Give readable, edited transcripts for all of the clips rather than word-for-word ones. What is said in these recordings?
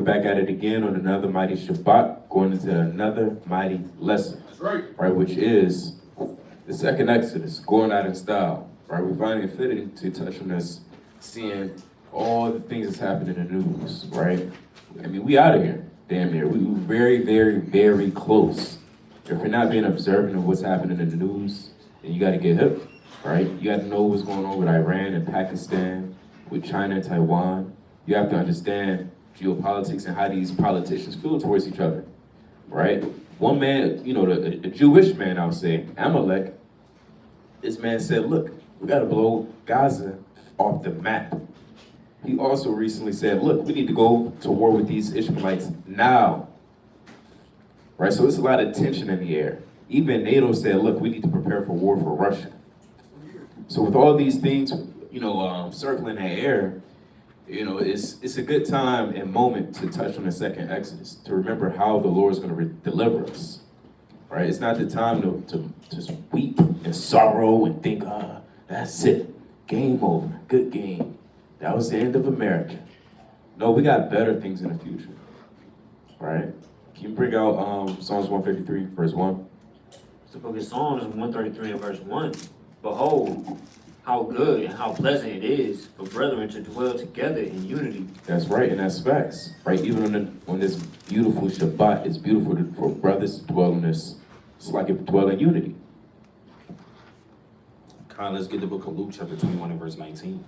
back at it again on another mighty Shabbat, going into another mighty lesson. That's right. Right, which is the second Exodus, going out in style. Right, we find it fitting to touch on this, seeing all the things that's happening in the news. Right, I mean, we out of here, damn near. We very, very, very close. If you're not being observant of what's happening in the news, then you got to get hip. Right, you got to know what's going on with Iran and Pakistan, with China and Taiwan. You have to understand geopolitics and how these politicians feel towards each other, right? One man, you know, a Jewish man, I'll say, Amalek, this man said, look, we gotta blow Gaza off the map. He also recently said, look, we need to go to war with these Ishmaelites now, right? So there's a lot of tension in the air. Even NATO said, look, we need to prepare for war for Russia. So with all these things, you know, circling that air, you know, it's a good time and moment to touch on the second Exodus, to remember how the Lord is going to deliver us, right? It's not the time to weep and sorrow and think, that's it, game over, good game. That was the end of America. No, we got better things in the future, right? Can you bring out Psalms 153, verse 1? It's the book of Psalms 133 and verse 1. Behold, how good and how pleasant it is for brethren to dwell together in unity. That's right, and that's facts, right? Even on this beautiful Shabbat, it's beautiful for brothers to dwell in this. It's like if dwell in unity. Con, let's get the book of Luke, chapter 21 and verse 19.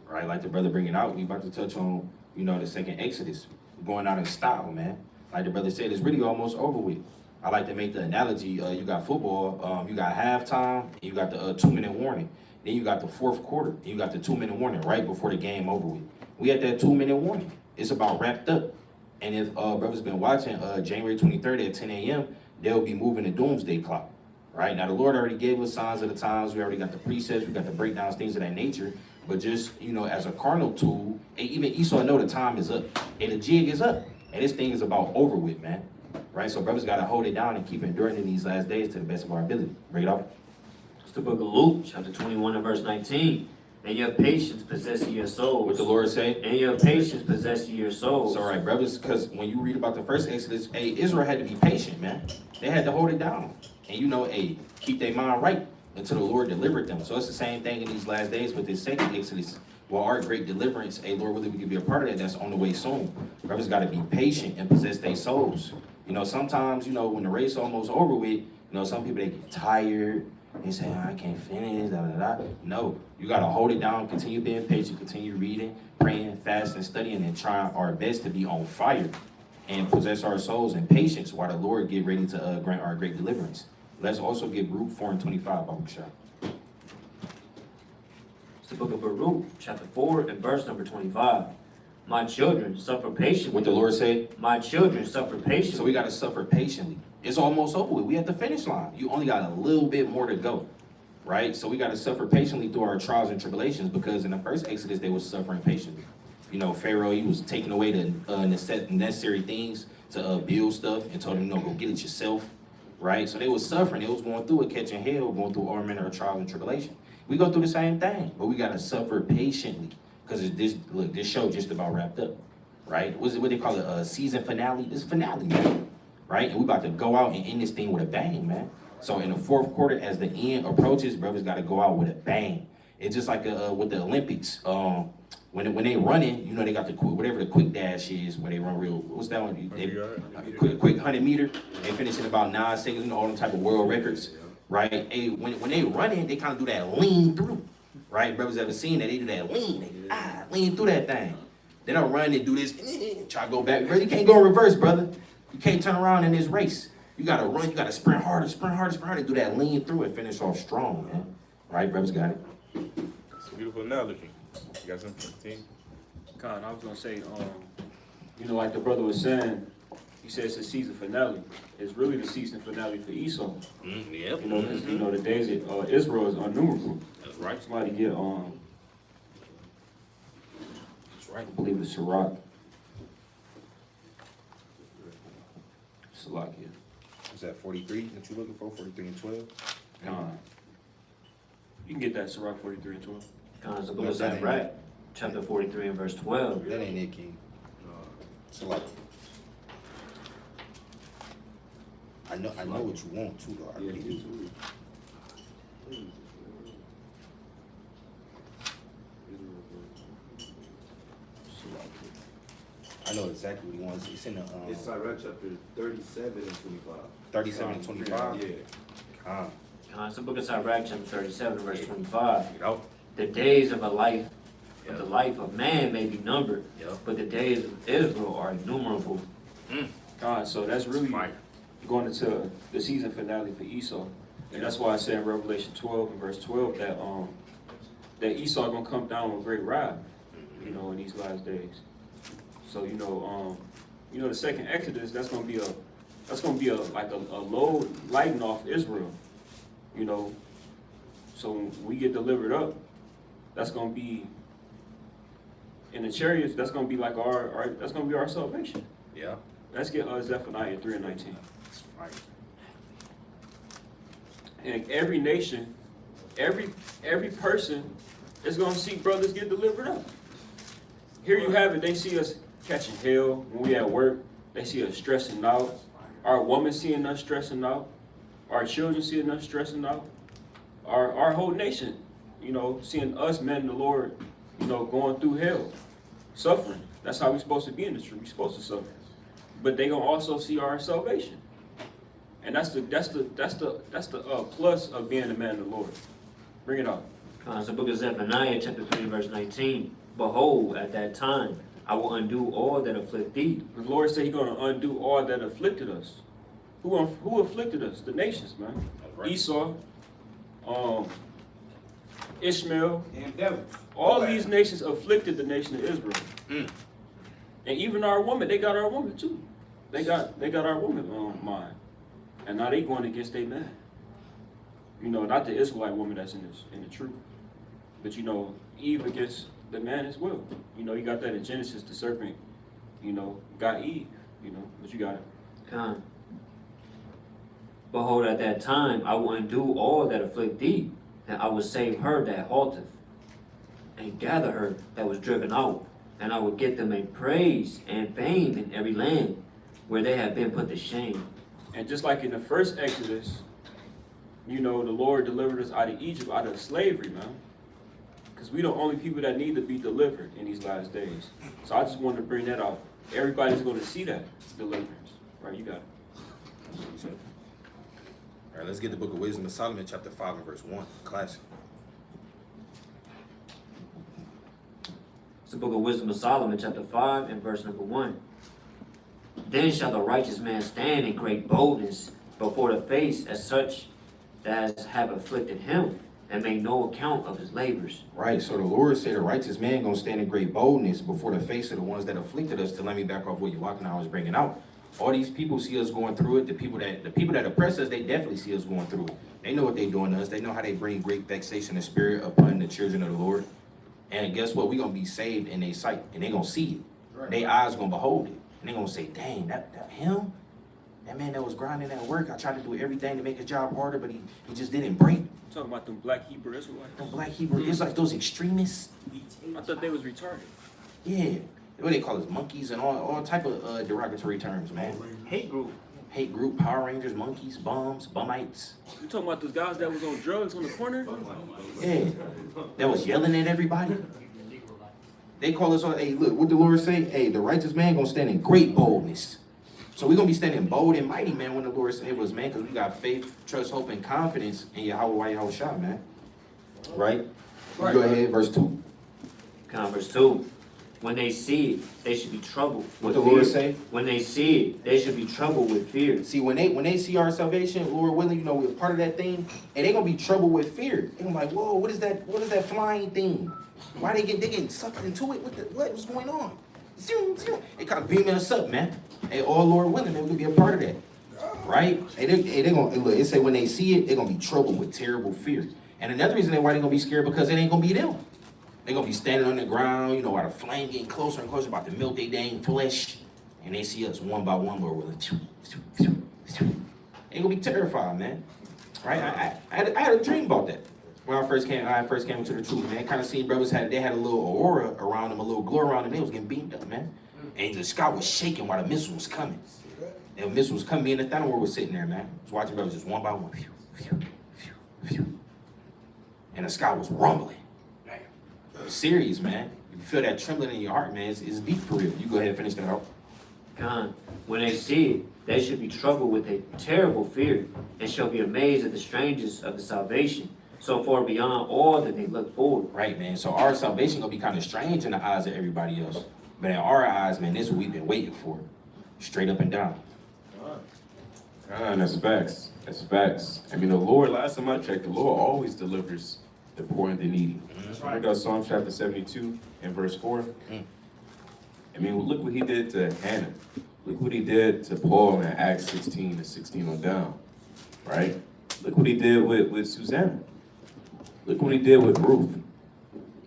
Right, like the brother bring it out, we about to touch on, you know, the second Exodus. Going out in style, man. Like the brother said, it's really almost over with. I like to make the analogy, you got football, you got halftime, and you got the 2-minute warning. Then you got the fourth quarter, and you got the 2-minute warning right before the game over with. We had that 2-minute warning. It's about wrapped up. And if brothers been watching, January 23rd at 10 a.m., they'll be moving the doomsday clock. Right? Now, the Lord already gave us signs of the times. We already got the precepts. We got the breakdowns, things of that nature. But just, you know, as a carnal tool, even Esau know the time is up. And the jig is up. And this thing is about over with, man. Right? So brothers got to hold it down and keep enduring in these last days to the best of our ability. Bring it up. It's the book of Luke, chapter 21 and verse 19. And your patience possessing your souls. What the Lord say? And your patience possessing your souls. It's all right, brothers, because when you read about the first Exodus, hey, Israel had to be patient, man. They had to hold it down. And you know, hey, keep their mind right until the Lord delivered them. So it's the same thing in these last days with this second Exodus. Well, our great deliverance, hey, Lord, willing we can be a part of that. That's on the way soon. Brothers got to be patient and possess their souls. You know, sometimes, you know, when the race almost over with, you know, some people, they get tired. They say, I can't finish, da, da, da. No, you got to hold it down, continue being patient, continue reading, praying, fasting, studying, and trying our best to be on fire and possess our souls in patience while the Lord get ready to grant our great deliverance. Let's also get Baruch 4 and 25, Baruch Shah. It's the book of Baruch, chapter 4 and verse number 25. My children, suffer patiently. What the Lord say? My children, suffer patiently. So we got to suffer patiently. It's almost over with. We at the finish line. You only got a little bit more to go, right? So we got to suffer patiently through our trials and tribulations, because in the first Exodus, they was suffering patiently. You know, Pharaoh, he was taking away the necessary things to build stuff and told him, no, go get it yourself, right? So they was suffering. They was going through it, catching hell, going through all manner of trials and tribulation. We go through the same thing, but we got to suffer patiently, because this show just about wrapped up, right? What they call it, a season finale? It's finale, man. Right? And we about to go out and end this thing with a bang, man. So in the fourth quarter, as the end approaches, brothers got to go out with a bang. It's just like with the Olympics. When they running, you know, they got the whatever the quick dash is, where they run real. What's that one? Quick 100 meter. They finish in about 9 seconds. You know, all them type of world records, right? Hey, when they running, they kind of do that lean through, right? Brothers ever seen that? They do that lean. They lean through that thing. They don't run and do this. Try to go back. You can't go in reverse, brother. You can't turn around in this race. You got to run. You got to sprint harder, do that lean through and finish off strong, man. Right, brothers got it. It's a beautiful analogy. You got something, team? God, I was gonna say, you know, like the brother was saying, he says it's the season finale. It's really the season finale for Esau. Yep. You know, 'cause, you know, the days of Israel is innumerable. That's right. Somebody get That's right. I believe it's Sirach. Salakia. Is that 43 that you're looking for? 43 and 12? You can get that Sirach 43 and 12. It's the book of Zechariah, chapter 43 and verse 12. That ain't it, King. So like, I know what you want too, though. I really do. I know exactly what he wants. It's in the It's Sirach chapter 37 and 25. 37 and 25. Yeah. It's the book of Sirach, chapter 37, verse 25. You know? The days of a life, but the life of man may be numbered, Yep. but the days of Israel are innumerable. So that's really Fire. going into the season finale for Esau. And that's why I say in Revelation 12 and verse 12 that Esau gonna come down with great wrath, in these last days. So, the second Exodus, that's gonna be a load lighting off Israel. So when we get delivered up, that's gonna be in the chariots, that's gonna be like that's gonna be our salvation. Yeah. Let's get Zephaniah 3 and 19. It's fire. And every nation, every person is gonna see brothers get delivered up. Here you have it, they see us catching hell when we at work, they see us stressing out, our women seeing us stressing out, our children seeing us stressing out, our whole nation, seeing us men in the Lord, going through hell, suffering. That's how we're supposed to be in the truth. We're supposed to suffer. But they gonna also see our salvation. And that's the plus of being a man of the Lord. Bring it out. It's the book of Zephaniah, chapter 3, verse 19. Behold, at that time, I will undo all that afflict thee. The Lord said He's gonna undo all that afflicted us. Who afflicted us? The nations, man. Right. Esau, Ishmael, And devils. all these nations afflicted the nation of Israel. And even our women, they got our women too. They got our women mind. And now they going against their man. Not the Israelite woman that's in the truth. But Eve against the man as well. You got that in Genesis, the serpent, got Eve, but you got it. Come. Behold, at that time, I will undo all that afflict thee, and I will save her that halteth, and gather her that was driven out, and I will get them a praise and fame in every land where they have been put to shame. And just like in the first Exodus, the Lord delivered us out of Egypt, out of slavery, man. Because we the only people that need to be delivered in these last days. So I just wanted to bring that out. Everybody's going to see that deliverance. Right, you got it. All right, let's get the book of Wisdom of Solomon, chapter 5 and verse 1. Classic. It's the book of Wisdom of Solomon, chapter 5, and verse number 1. Then shall the righteous man stand in great boldness before the face as such as have afflicted him, and make no account of his labors. Right, so the Lord said the righteous man gonna stand in great boldness before the face of the ones that afflicted us. To let me back off what Yawakana was bringing out. All these people see us going through it. The people that oppress us, they definitely see us going through it. They know what they doing to us. They know how they bring great vexation and spirit upon the children of the Lord. And guess what? We gonna be saved in their sight, and they gonna see it. Right. Their eyes gonna behold it, and they gonna say, "Dang, that him, that man that was grinding at work. I tried to do everything to make his job harder, but he just didn't break." I'm talking about them black Hebrew Israelites. The black Hebrew is like those extremists. I thought they was retarded. Yeah, what they call us, monkeys and all type of derogatory terms, man. Hate group. Hate group, Power Rangers, monkeys, bums, bumites. You talking about those guys that was on drugs on the corner? Yeah, that was yelling at everybody. They call us on, hey, look, what the Lord say? Hey, the righteous man gonna stand in great boldness. So we're gonna be standing bold and mighty, man, when the Lord saved us, man, because we got faith, trust, hope, and confidence in Yahweh Yahushua, man. Right? Go ahead, verse 2. Verse 2. When they see it, they should be troubled What with the fear. Lord say? When they see it, they should be troubled with fear. See, when they see our salvation, Lord willing, we're part of that thing, and they gonna be troubled with fear. They gonna be like, whoa, what is that flying thing? Why they getting sucked into it? What's going on? Zoom, zoom. It kind of beaming us up, man. Hey, all Lord willing, man, we can be a part of that. Right? Hey, they gonna look, it say when they see it, they're gonna be troubled with terrible fear. And another reason why they're gonna be scared, because it ain't gonna be them. They're gonna be standing on the ground, while the flame getting closer and closer, about to melt their dang flesh. And they see us one by one, Lord willing. They gonna be terrified, man. Right? I had a dream about that. When I first came into the truth, man. Kind of seen brothers had a little aura around them, a little glow around them. They was getting beamed up, man. And the sky was shaking while the missile was coming. And the missile was coming, me and Nathaniel was sitting there, man. Was watching brothers just one by one. Phew, phew, phew, phew. And the sky was rumbling. Serious, man. You feel that trembling in your heart, man. It's deep for real. You go ahead and finish that out. God, when they see it, they should be troubled with a terrible fear, and shall be amazed at the strangeness of the salvation, so far beyond all that they look forward. Right, man. So our salvation gonna be kind of strange in the eyes of everybody else. But in our eyes, man, this is what we've been waiting for. Straight up and down. That's facts. That's facts. I mean, the Lord, last time I checked, the Lord always delivers the poor and the needy. I got Psalm chapter 72 and verse 4. I mean, look what he did to Hannah. Look what he did to Paul in Acts 16 and 16 on down, right? Look what he did with Susanna. Look what he did with Ruth.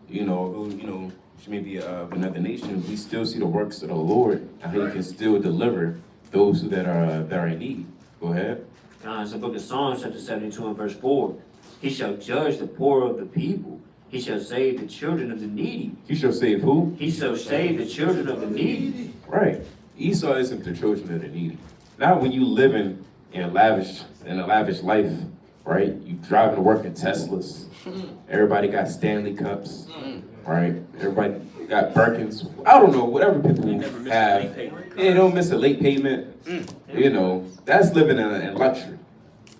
You know, who, she may be of another nation, we still see the works of the Lord and how he can still deliver those that are in need. Go ahead. It's the book of Psalms, chapter 72 and verse 4. He shall judge the poor of the people. He shall save the children of the needy. He shall save who? He shall save the children of the needy. Right. Esau isn't the children of the needy. Not when you living in a lavish life, right? You driving to work in Teslas. Everybody got Stanley Cups, right? Everybody got Birkins. I don't know, whatever people never miss a have. late payment. They don't miss a late payment. You know, that's living in luxury.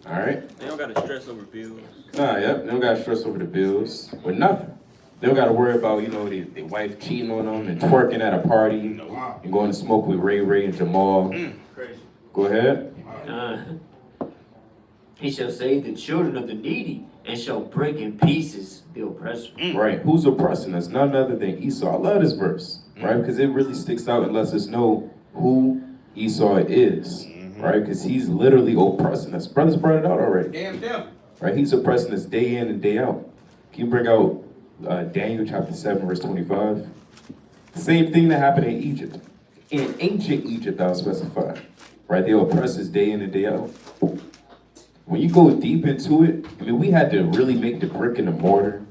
All right? They don't gotta stress over bills. Yep. They don't got to stress over the bills or nothing. They don't got to worry about, their wife cheating on them and twerking at a party and going to smoke with Ray and Jamal. Crazy. Go ahead. He shall save the children of the needy, and shall break in pieces the oppressor. Right. Who's oppressing us? None other than Esau. I love this verse, right? Because it really sticks out and lets us know who Esau is, right? Because he's literally oppressing us. Brothers brought it out already. Damn them. Right? He's oppressing us day in and day out. Can you bring out Daniel chapter 7, verse 25? Same thing that happened in Egypt. In ancient Egypt, I'll specify. Right? They oppress us day in and day out. When you go deep into it, I mean, we had to really make the brick and the mortar.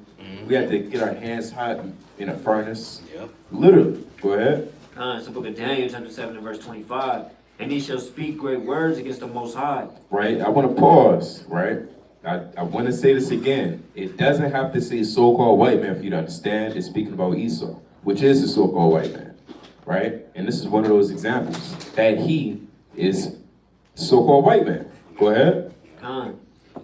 We had to get our hands hot in a furnace. Yep. Literally. Go ahead. It's the book of Daniel, chapter 7 and verse 25. And he shall speak great words against the Most High. Right? I want to pause, right? I want to say this again. It doesn't have to say so-called white man for you to understand. It's speaking about Esau, which is the so-called white man, right? And this is one of those examples that he is so-called white man. Go ahead.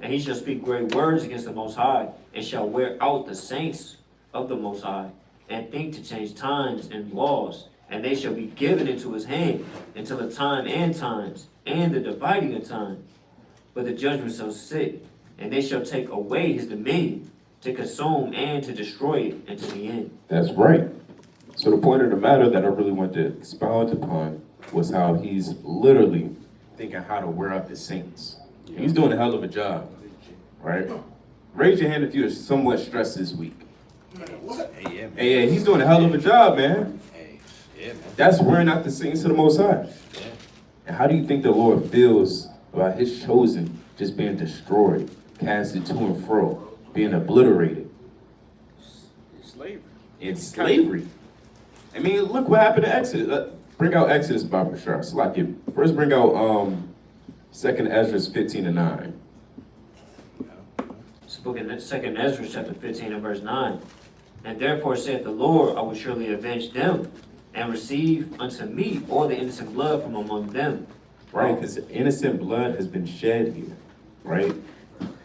And he shall speak great words against the Most High, and shall wear out the saints of the Most High, and think to change times and laws, and they shall be given into his hand until the time and times, and the dividing of time. But the judgment shall sit, and they shall take away his dominion, to consume and to destroy it unto the end. That's right. So the point of the matter that I really want to expound upon was how he's literally thinking how to wear out the saints. He's doing a hell of a job, right? Raise your hand if you're somewhat stressed this week. Hey, he's doing a hell of a job, man. That's wearing out the saints of the Most High. And how do you think the Lord feels about his chosen just being destroyed, casted to and fro, being obliterated? Slavery. It's slavery. I mean, look what happened to Exodus. Bring out Exodus, Barbara Sharp. So like it. First bring out 2nd Ezra 15 and 9. It's the book of 2nd Ezra, chapter 15 and verse 9. And therefore saith the Lord, I will surely avenge them, and receive unto me all the innocent blood from among them. Right, because innocent blood has been shed here. Right?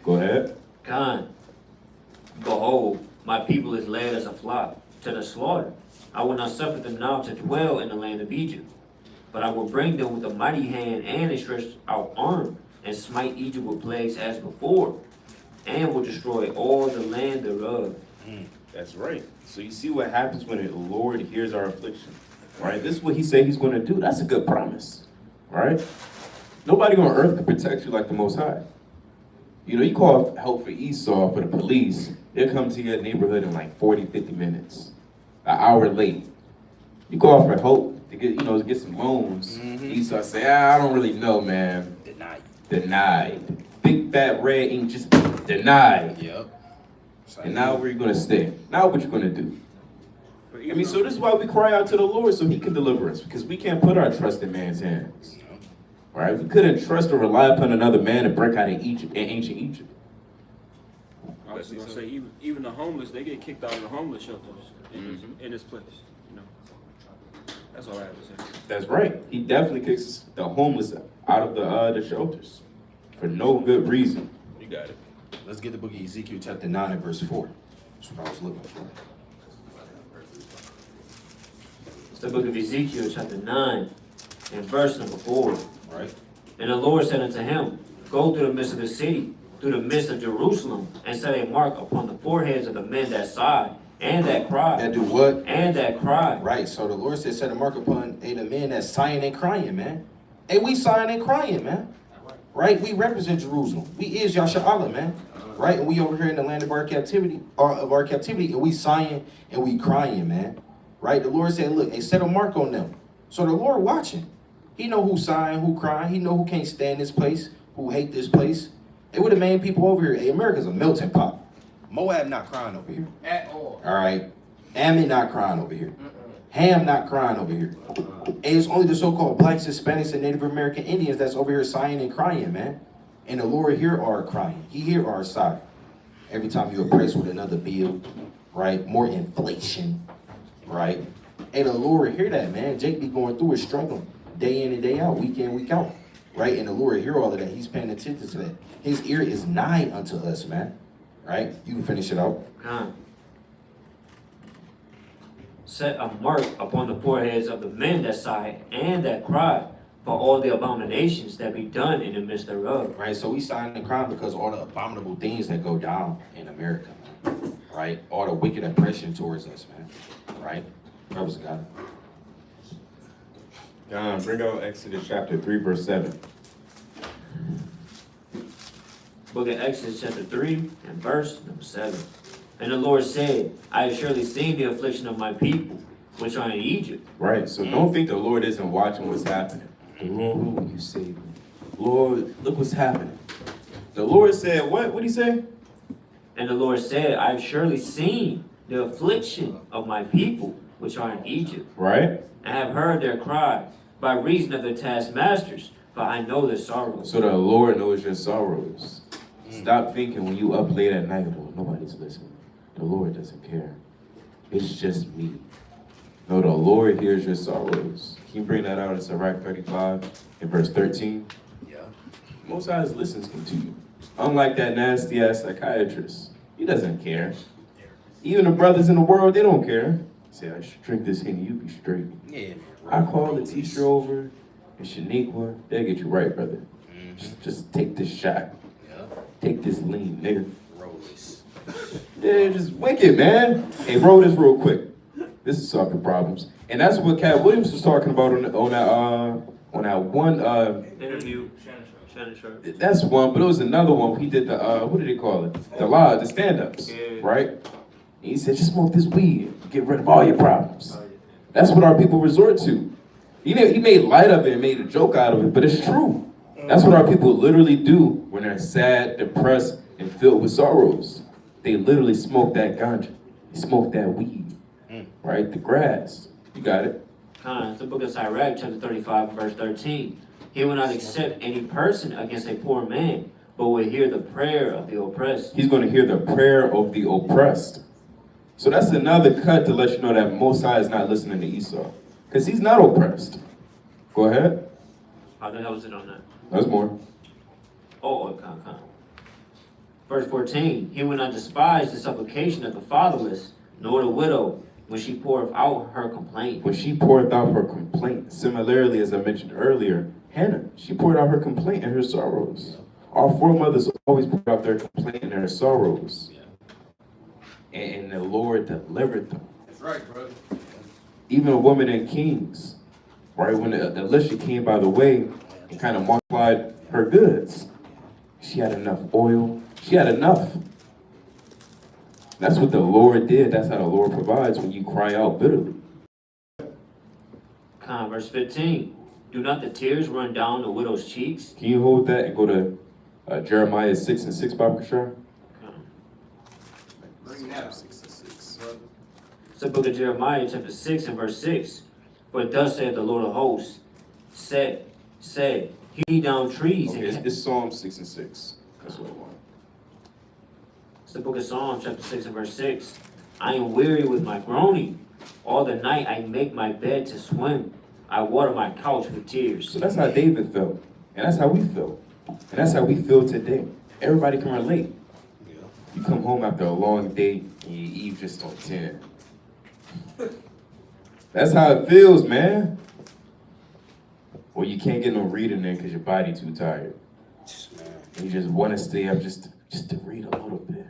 Go ahead. God, behold, my people is led as a flock to the slaughter. I will not suffer them now to dwell in the land of Egypt, but I will bring them with a mighty hand and a stretched out arm, and smite Egypt with plagues as before, and will destroy all the land thereof. That's right. So you see what happens when the Lord hears our affliction. Right? This is what he said he's going to do. That's a good promise. Right? Nobody on earth can protect you like the Most High. You call help for Esau, for the police, they'll come to your neighborhood in like 40, 50 minutes. An hour late. You call for help to get some loans. Esau say, I don't really know, man. Denied. Big fat red ink just denied. Yep. And now where you gonna stay? Now what you gonna do? I mean, so this is why we cry out to the Lord so he can deliver us, because we can't put our trust in man's hands. Right? We couldn't trust or rely upon another man to break out of Egypt, in ancient Egypt. I was gonna say, even the homeless, they get kicked out of the homeless shelters in this place, you know. That's all I have to say. That's right. He definitely kicks the homeless out of the shelters for no good reason. You got it. Let's get the book of Ezekiel chapter 9 and verse 4. That's what I was looking for. It's the book of Ezekiel, chapter 9, and verse number 4. Right? And the Lord said unto him, Go through the midst of the city, through the midst of Jerusalem, and set a mark upon the foreheads of the men that sigh, and that cry, That do what? and that cry. Right, so the Lord said, set a mark upon the men that's sighing and crying, man. Hey, we sighing and crying, man. Right? We represent Jerusalem. We is Yasha'Allah, man. Right? And we over here in the land of our captivity, and we sighing and we crying, man. Right? The Lord said, look, hey, set a mark on them. So the Lord watching. He know who's sighing, who crying. He know who can't stand this place, who hate this place. It would have made people over here. Hey, America's a melting pot. Moab not crying over here. At all. All right. Ammon not crying over here. Ham not crying over here. And it's only the so-called blacks, Hispanics, and Native American Indians that's over here sighing and crying, man. And the Lord hear our crying. He hear our sigh. Every time you oppress with another bill, right? More inflation, right? And the Lord hear that, man. Jake be going through it, struggling day in and day out, week in, week out, right? And the Lord hear all of that. He's paying attention to that. His ear is nigh unto us, man. Right? You can finish it out. Con. Set a mark upon the foreheads of the men that sigh and that cry, for all the abominations that be done in the midst thereof. Right, so we signed the crime because all the abominable things that go down in America, man. Right? All the wicked oppression towards us, man. Right? Brothers of God. Bring out Exodus chapter 3, verse 7. Book of Exodus chapter 3 and verse number 7. And the Lord said, I have surely seen the affliction of my people, which are in Egypt. Right, so don't think the Lord isn't watching what's happening. Lord, who will you save me? Lord, look what's happening. The Lord said, what? What'd he say? And the Lord said, I have surely seen the affliction of my people, which are in Egypt, Right? and have heard their cry by reason of their taskmasters, for I know their sorrows. So the Lord knows your sorrows. Stop thinking when you up late at night, oh, nobody's listening. The Lord doesn't care. It's just me. No, the Lord hears your sorrows. Can you bring that out in Sirach 35 in verse 13? Yeah. Most High is listening to you. Unlike that nasty ass psychiatrist, he doesn't care. Even the brothers in the world, they don't care. Say, I should drink this Henny, you be straight. Yeah. I call the teacher over, and Shaniqua, they'll get you right, brother. Just take this shot. Yeah. Take this lean, nigga. Roll this. Yeah, just wicked, man. Hey, roll this real quick. This is solving problems. And that's what Cat Williams was talking about on that one Interview, Shannon Sharp. that's one, but it was another one. He did the what did he call it? The stand-ups, Yeah. right? And he said, just smoke this weed, get rid of all your problems. That's what our people resort to. He made light of it and made a joke out of it, but it's true. That's what our people literally do when they're sad, depressed, and filled with sorrows. They literally smoke that ganja. They smoke that weed, right? The grass. You got it. It's the book of Sirach, chapter 35, verse 13. He will not accept any person against a poor man, but will hear the prayer of the oppressed. He's going to hear the prayer of the oppressed. So that's another cut to let you know that Most High is not listening to Esau. Because he's not oppressed. Go ahead. How the hell is it on that? There's more. Come. Verse 14. He will not despise the supplication of the fatherless, nor the widow, when she poureth out her complaint. When she poured out her complaint, similarly as I mentioned earlier, Hannah, she poured out her complaint and her sorrows. Our foremothers always poured out their complaint and their sorrows. And the Lord delivered them. That's right, brother. Even a woman in Kings, right? When the Elisha came by the way and kind of multiplied her goods, she had enough oil. She had enough. That's what the Lord did. That's how the Lord provides when you cry out bitterly. Verse 15. Do not the tears run down the widow's cheeks? Can you hold that and go to Jeremiah 6 and 6, Baba Kashar? Bring it out. 6 and 6. It's the book of Jeremiah, chapter 6 and verse 6. For thus saith the Lord of hosts, said, hew down trees Okay, and it's Psalm 6 and 6. That's what I want. It's the book of Psalms, chapter 6 and verse 6. I am weary with my groaning. All the night I make my bed to swim. I water my couch with tears. So that's how David felt. And that's how we feel. And that's how we feel today. Everybody can relate. You come home after a long day and you eat just on 10. That's how it feels, man. Or you can't get no reading in because your body too tired. And you just want to stay up just to read a little bit.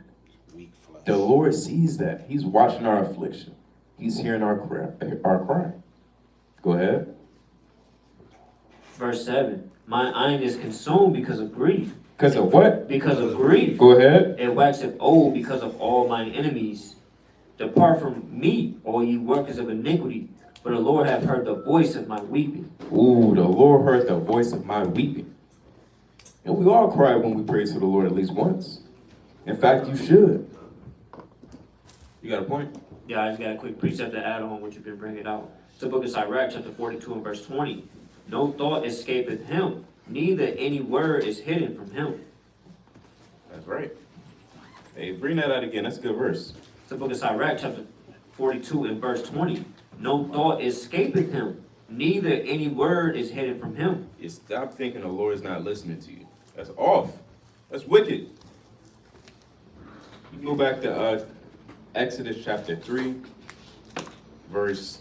Weak flesh. The Lord sees that. He's watching our affliction. He's hearing our cry. Go ahead. Verse 7. Mine eye is consumed because of grief. Because of what? Because of grief. Go ahead. It waxeth old because of all mine enemies. Depart from me, all ye workers of iniquity, for the Lord hath heard the voice of my weeping. Ooh, the Lord heard the voice of my weeping. And we all cry when we pray to the Lord at least once. In fact, you should. You got a point? Yeah, I just got a quick precept to add on what you've been bringing out. It's the book of Sirach, chapter 42 and verse 20. No thought escapeth him, neither any word is hidden from him. That's right. Hey, bring that out again. That's a good verse. It's the book of Sirach, chapter 42 and verse 20. No thought escapeth him, neither any word is hidden from him. You stop thinking the Lord is not listening to you. That's off. That's wicked. You can go back to Exodus chapter 3, verse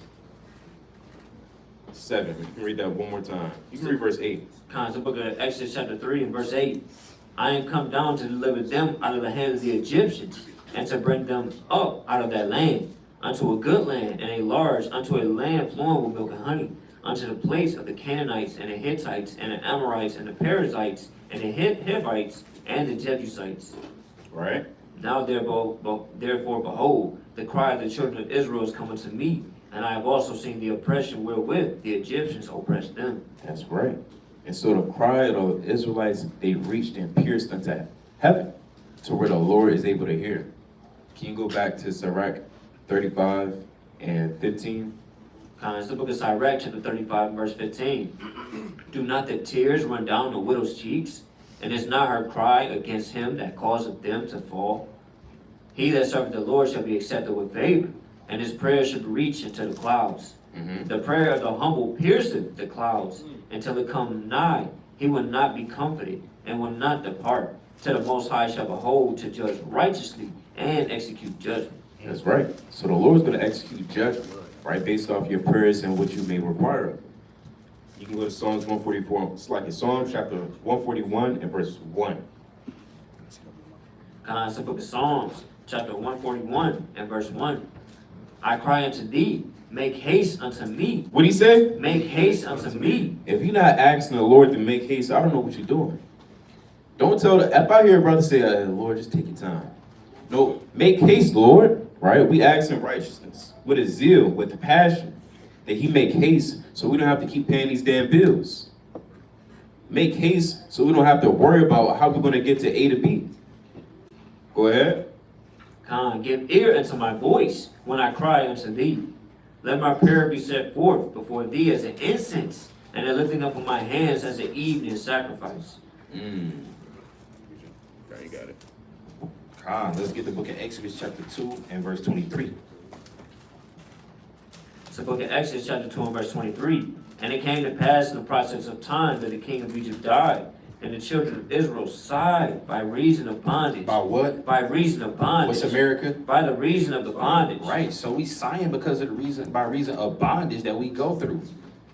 7. You can read that one more time. You can read verse 8. It's the book of Exodus, chapter 3 and verse 8. I am come down to deliver them out of the hand of the Egyptians, and to bring them up out of that land, unto a good land, and a large, unto a land flowing with milk and honey, unto the place of the Canaanites, and the Hittites, and the Amorites, and the Perizzites, and the Hivites, and the Jebusites. Right? Now therefore, behold, the cry of the children of Israel is coming to me, and I have also seen the oppression wherewith the Egyptians oppressed them. That's right. And so the cry of the Israelites, they reached and pierced unto heaven, to where the Lord is able to hear. Can you go back to Sirach 35 and 15? It's the book of Sirach, chapter 35, verse 15. Do not the tears run down the widow's cheeks? And is not her cry against him that causeth them to fall? He that serveth the Lord shall be accepted with favor, and his prayer should reach into the clouds. The prayer of the humble pierceth the clouds, until it come nigh. He will not be comforted, and will not depart, till the Most High shall behold to judge righteously and execute judgment. That's right. So the Lord's going to execute judgment, right, based off your prayers and what you may require of him. You can go to Psalms 144. It's like in Psalms chapter 141 and verse 1. It's the book of Psalms, chapter 141 and verse 1. I cry unto thee, make haste unto me. What did he say? Make haste unto me. If you're not asking the Lord to make haste, I don't know what you're doing. Don't tell if I hear a brother say, Lord, just take your time. No, make haste, Lord, right? We ask in righteousness, with a zeal, with a passion, that he make haste so we don't have to keep paying these damn bills. Make haste so we don't have to worry about how we're going to get to A to B. Go ahead. Give ear unto my voice when I cry unto thee. Let my prayer be set forth before thee as an incense, and the lifting up of my hands as an evening sacrifice. Yeah, you got it. Let's get the book of Exodus chapter 2 and verse 23. It's the book of Exodus chapter 2 and verse 23. And it came to pass in the process of time that the king of Egypt died, and the children of Israel sighed by reason of bondage. By what? By reason of bondage. What's America? By the reason of the bondage. Right, so we sighing because of the reason, by reason of bondage that we go through.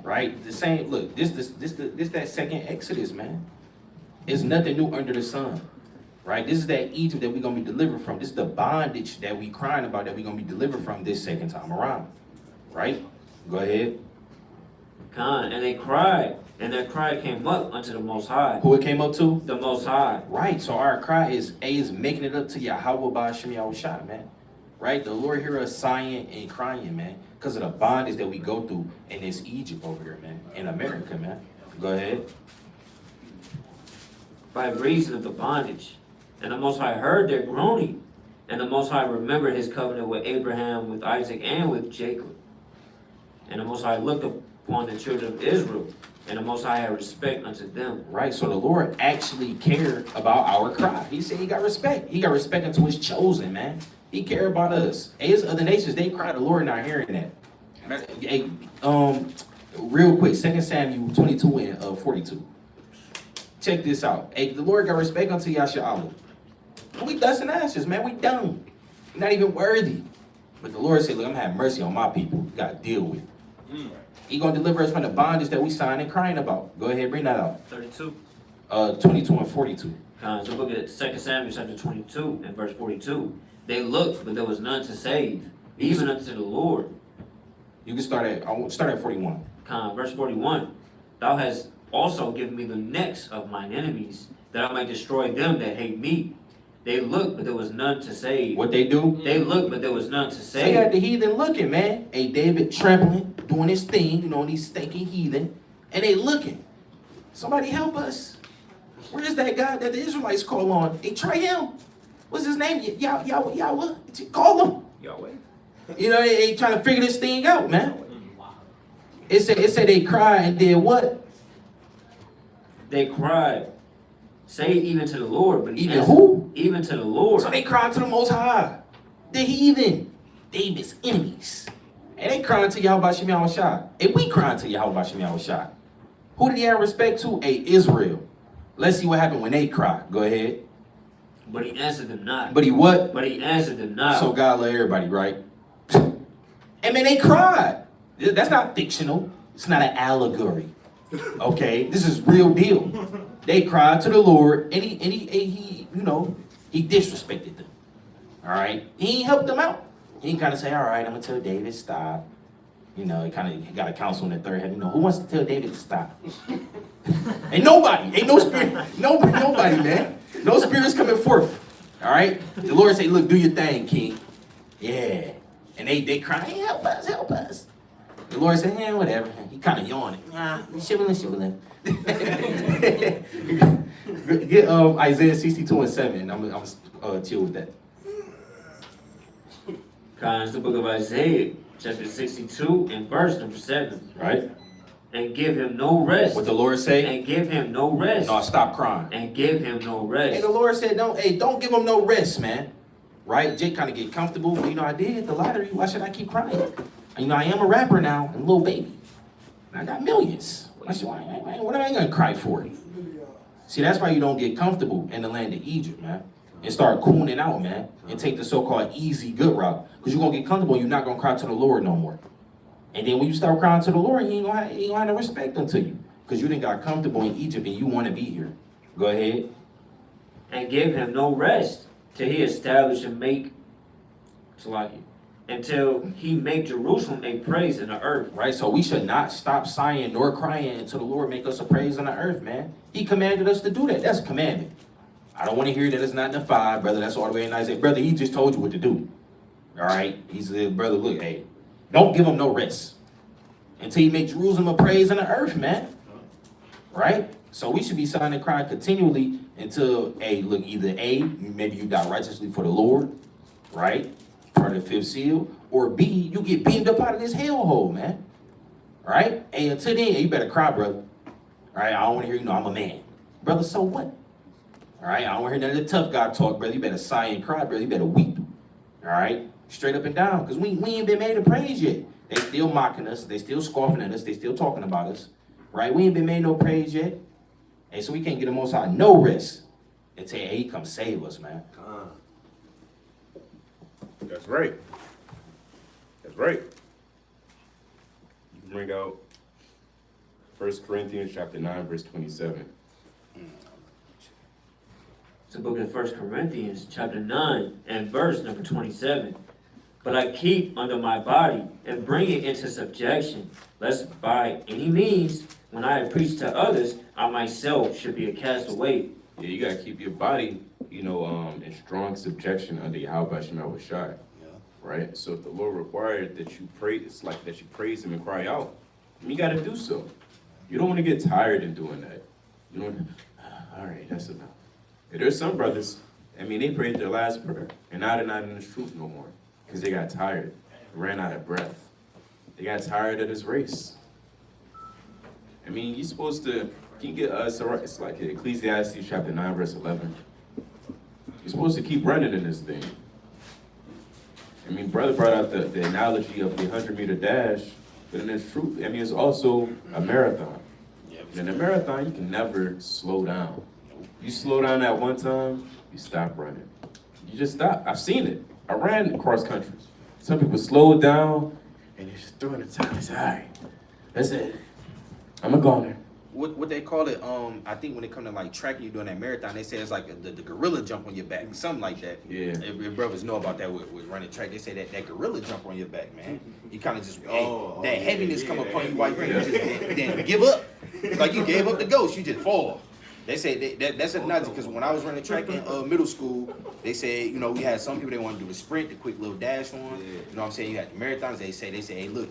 Right? The same, look, this that second Exodus, man. It's nothing new under the sun. Right? This is that Egypt that we're gonna be delivered from. This is the bondage that we crying about that we're gonna be delivered from this second time around. Right? Go ahead. And they cried, and their cry came up unto the Most High. Who it came up to? The Most High. Right, so our cry is making it up to Yahweh Ba'Shem Yahushua, man. Right? The Lord hear us sighing and crying, man, because of the bondage that we go through in this Egypt over here, man, in America, man. Go ahead. By reason of the bondage. And the Most High heard their groaning, And the Most High remembered his covenant with Abraham, with Isaac, and with Jacob. And the Most High looked upon the children of Israel, and the Most High had respect unto them. Right, so the Lord actually cared about our cry. He said he got respect. He got respect unto his chosen, man. He cared about us. As other nations, they cry, the Lord not hearing that. Hey, real quick, 2 Samuel 22 and 42. Check this out. Hey, the Lord got respect unto Yasha'Allah. We dust and ashes, man. We dumb. We're not even worthy. But the Lord said, look, I'm having mercy on my people. You got to deal with it. He going to deliver us from the bondage that we signed and crying about. Go ahead, bring that out. 32. 22 and 42. So look at 2 Samuel chapter 22 and verse 42. They looked, but there was none to save, even unto the Lord. You can start at 41. Verse 41. Thou hast also given me the necks of mine enemies, that I might destroy them that hate me. They looked, but there was none to save. What they do? They looked, but there was none to They had save. the heathen looking, man. Hey, David trampling, doing his thing, you know, these stinking heathen. And they looking. Somebody help us. Where's that guy that the Israelites call on? Hey, try him. What's his name? Yahweh. Call him. Yahweh. You know, they trying to figure this thing out, man. It said they cried and did what? They cried, say even to the Lord. But he Even answered, who? Even to the Lord. So they cried to the Most High. The heathen. David's enemies. And they crying to Yahweh Shem Yahweh Shai. And we crying to Yahweh Shem Yahweh Shai. Who did he have respect to? Hey, Israel. Let's see what happened when they cry. Go ahead. But he answered them not. But he what? But he answered them not. So God love everybody, right? And man, they cried. That's not fictional. It's not an allegory. Okay, this is real deal. They cried to the Lord, and he you know, he disrespected them. All right, he ain't helped them out. He kind of say, all right, I'm gonna tell David stop. You know, he kind of got a counsel in the third heaven. You know, who wants to tell David to stop? Ain't nobody. Ain't no spirit. Nobody, man. No spirits coming forth. All right. The Lord say, look, do your thing, King. Yeah. And they crying, help us. The Lord said, yeah, whatever. He kind of yawning. Shivering. Get Isaiah 62 and 7. I'm chill with that. It's the book of Isaiah, chapter 62 and verse number 7. Right? And give him no rest. What the Lord say? And give him no rest. No, stop crying. And give him no rest. And the Lord said, don't give him no rest, man. Right? Jake kind of get comfortable. You know, I did hit the lottery. Why should I keep crying? You know, I am a rapper now, and a little baby. And I got millions. What am I going to cry for? See, that's why you don't get comfortable in the land of Egypt, man. And start cooling out, man. And take the so-called easy, good route. Because you're going to get comfortable. You're not going to cry to the Lord no more. And then when you start crying to the Lord, he ain't gonna have no respect unto you. Because you didn't got comfortable in Egypt and you want to be here. Go ahead. And give him no rest till he establish and make until he make Jerusalem a praise in the earth. Right, so we should not stop sighing nor crying until the Lord make us a praise on the earth, man. He commanded us to do that. That's a commandment. I don't want to hear that it's not in the 5, brother. That's all the way in Isaiah. Brother, he just told you what to do. All right? He said, brother, look, hey, don't give him no rest until he make Jerusalem a praise on the earth, man. Right? So we should be sighing and crying continually until, look, either maybe you die righteously for the Lord, right? Part of the 5th seal. Or B, you get beamed up out of this hellhole, man. Right? Hey, until then, you better cry, brother. All right? I don't want to hear, I'm a man. Brother, so what? All right? I don't want to hear none of the tough guy talk, brother. You better sigh and cry, brother. You better weep. All right? Straight up and down. Because we ain't been made to praise yet. They still mocking us. They still scoffing at us. They still talking about us. Right? We ain't been made no praise yet. And so we can't get the Most High no rest until he come save us, man. That's right. That's right. You can bring out 1 Corinthians chapter 9, verse 27. It's the book of 1 Corinthians, chapter 9, and verse number 27. But I keep under my body and bring it into subjection, lest by any means, when I have preached to others, I myself should be a castaway. Yeah, you gotta keep your body, in strong subjection under Yahweh Shem Yahweh Shai. Right? So if the Lord required that you pray, it's like that you praise him and cry out. You gotta do so. You don't want to get tired in doing that. You don't. All right, that's enough. And there's some brothers, I mean, they prayed their last prayer, and now they're not in this truth no more, because they got tired, ran out of breath. They got tired of this race. I mean, you're supposed to, can you get us, it's like Ecclesiastes chapter 9, verse 11. You're supposed to keep running in this thing. I mean, brother brought out the analogy of the 100-meter dash, but in its truth, I mean, it's also a marathon. And in a marathon, you can never slow down. You slow down at one time, you stop running. You just stop. I've seen it. I ran cross country. Some people slow down, and they're just throwing the time. They say, all right, that's it. I'm gonna go there. What they call it? I think when it come to like tracking, you doing that marathon, they say it's like the gorilla jump on your back, something like that. Yeah. If brothers know about that with running track, they say that gorilla jump on your back, man. You kind of just Oh, that oh, heaviness yeah, come yeah, upon you while you're yeah. running. You just then give up. It's like you gave up the ghost, you just fall. They say that's a nudge because when I was running track in middle school, they say, you know, we had some people they want to do the sprint, the quick little dash one. Yeah. You know what I'm saying? You had the marathons. They say, hey, look,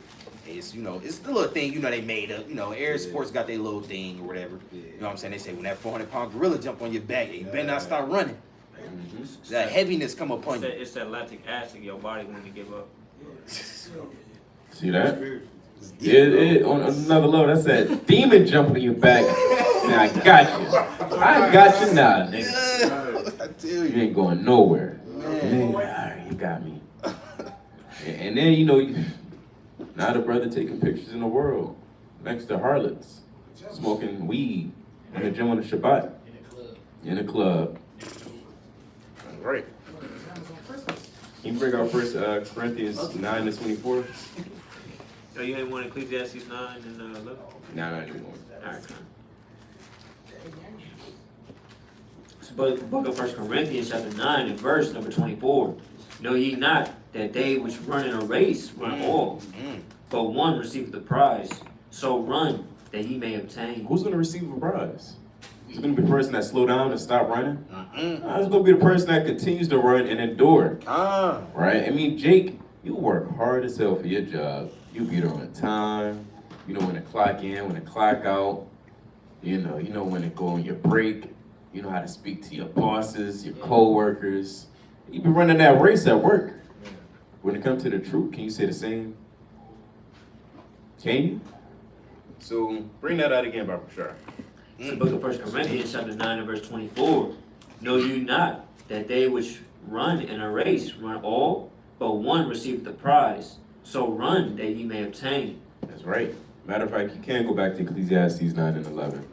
it's, you know, it's the little thing, you know, they made up. You know, Air Sports got their little thing or whatever. Yeah. You know what I'm saying? They say when that 400-pound gorilla jump on your back, you better not start running. That heaviness come upon you. It's that lactic acid your body when to give up. See that? On another level, that's that demon jumping your back. Man, I got you. I got you now, nigga. I tell You you. ain't going nowhere. Man. And then, all right, you got me. And then, you know, now the brother taking pictures in the world next to harlots, smoking weed in the gym on the Shabbat. In the club. All right. Can you bring out First Corinthians 9-24? So you ain't want Ecclesiastes 9 and 11? Nah, not anymore. Alright, Book of 1 Corinthians chapter 9 and verse number 24. Know ye not that they which run in a race run all, but one receiveth the prize. So run that ye may obtain. Who's gonna receive a prize? Is it gonna be the person that slow down and stop running? Nah, it's gonna be the person that continues to run and endure. Right? I mean, Jake, you work hard as hell for your job. You be there on time. You know when to clock in, when to clock out. You know when to go on your break. You know how to speak to your bosses, your co-workers. You be running that race at work. When it comes to the truth, can you say the same? Can you? So bring that out again, Barbara Shar. It's the book of 1 Corinthians chapter 9 and verse 24. Know you not that they which run in a race run all, but one receiveth the prize. So run that ye may obtain. That's right. Matter of fact, you can go back to Ecclesiastes 9 and 11.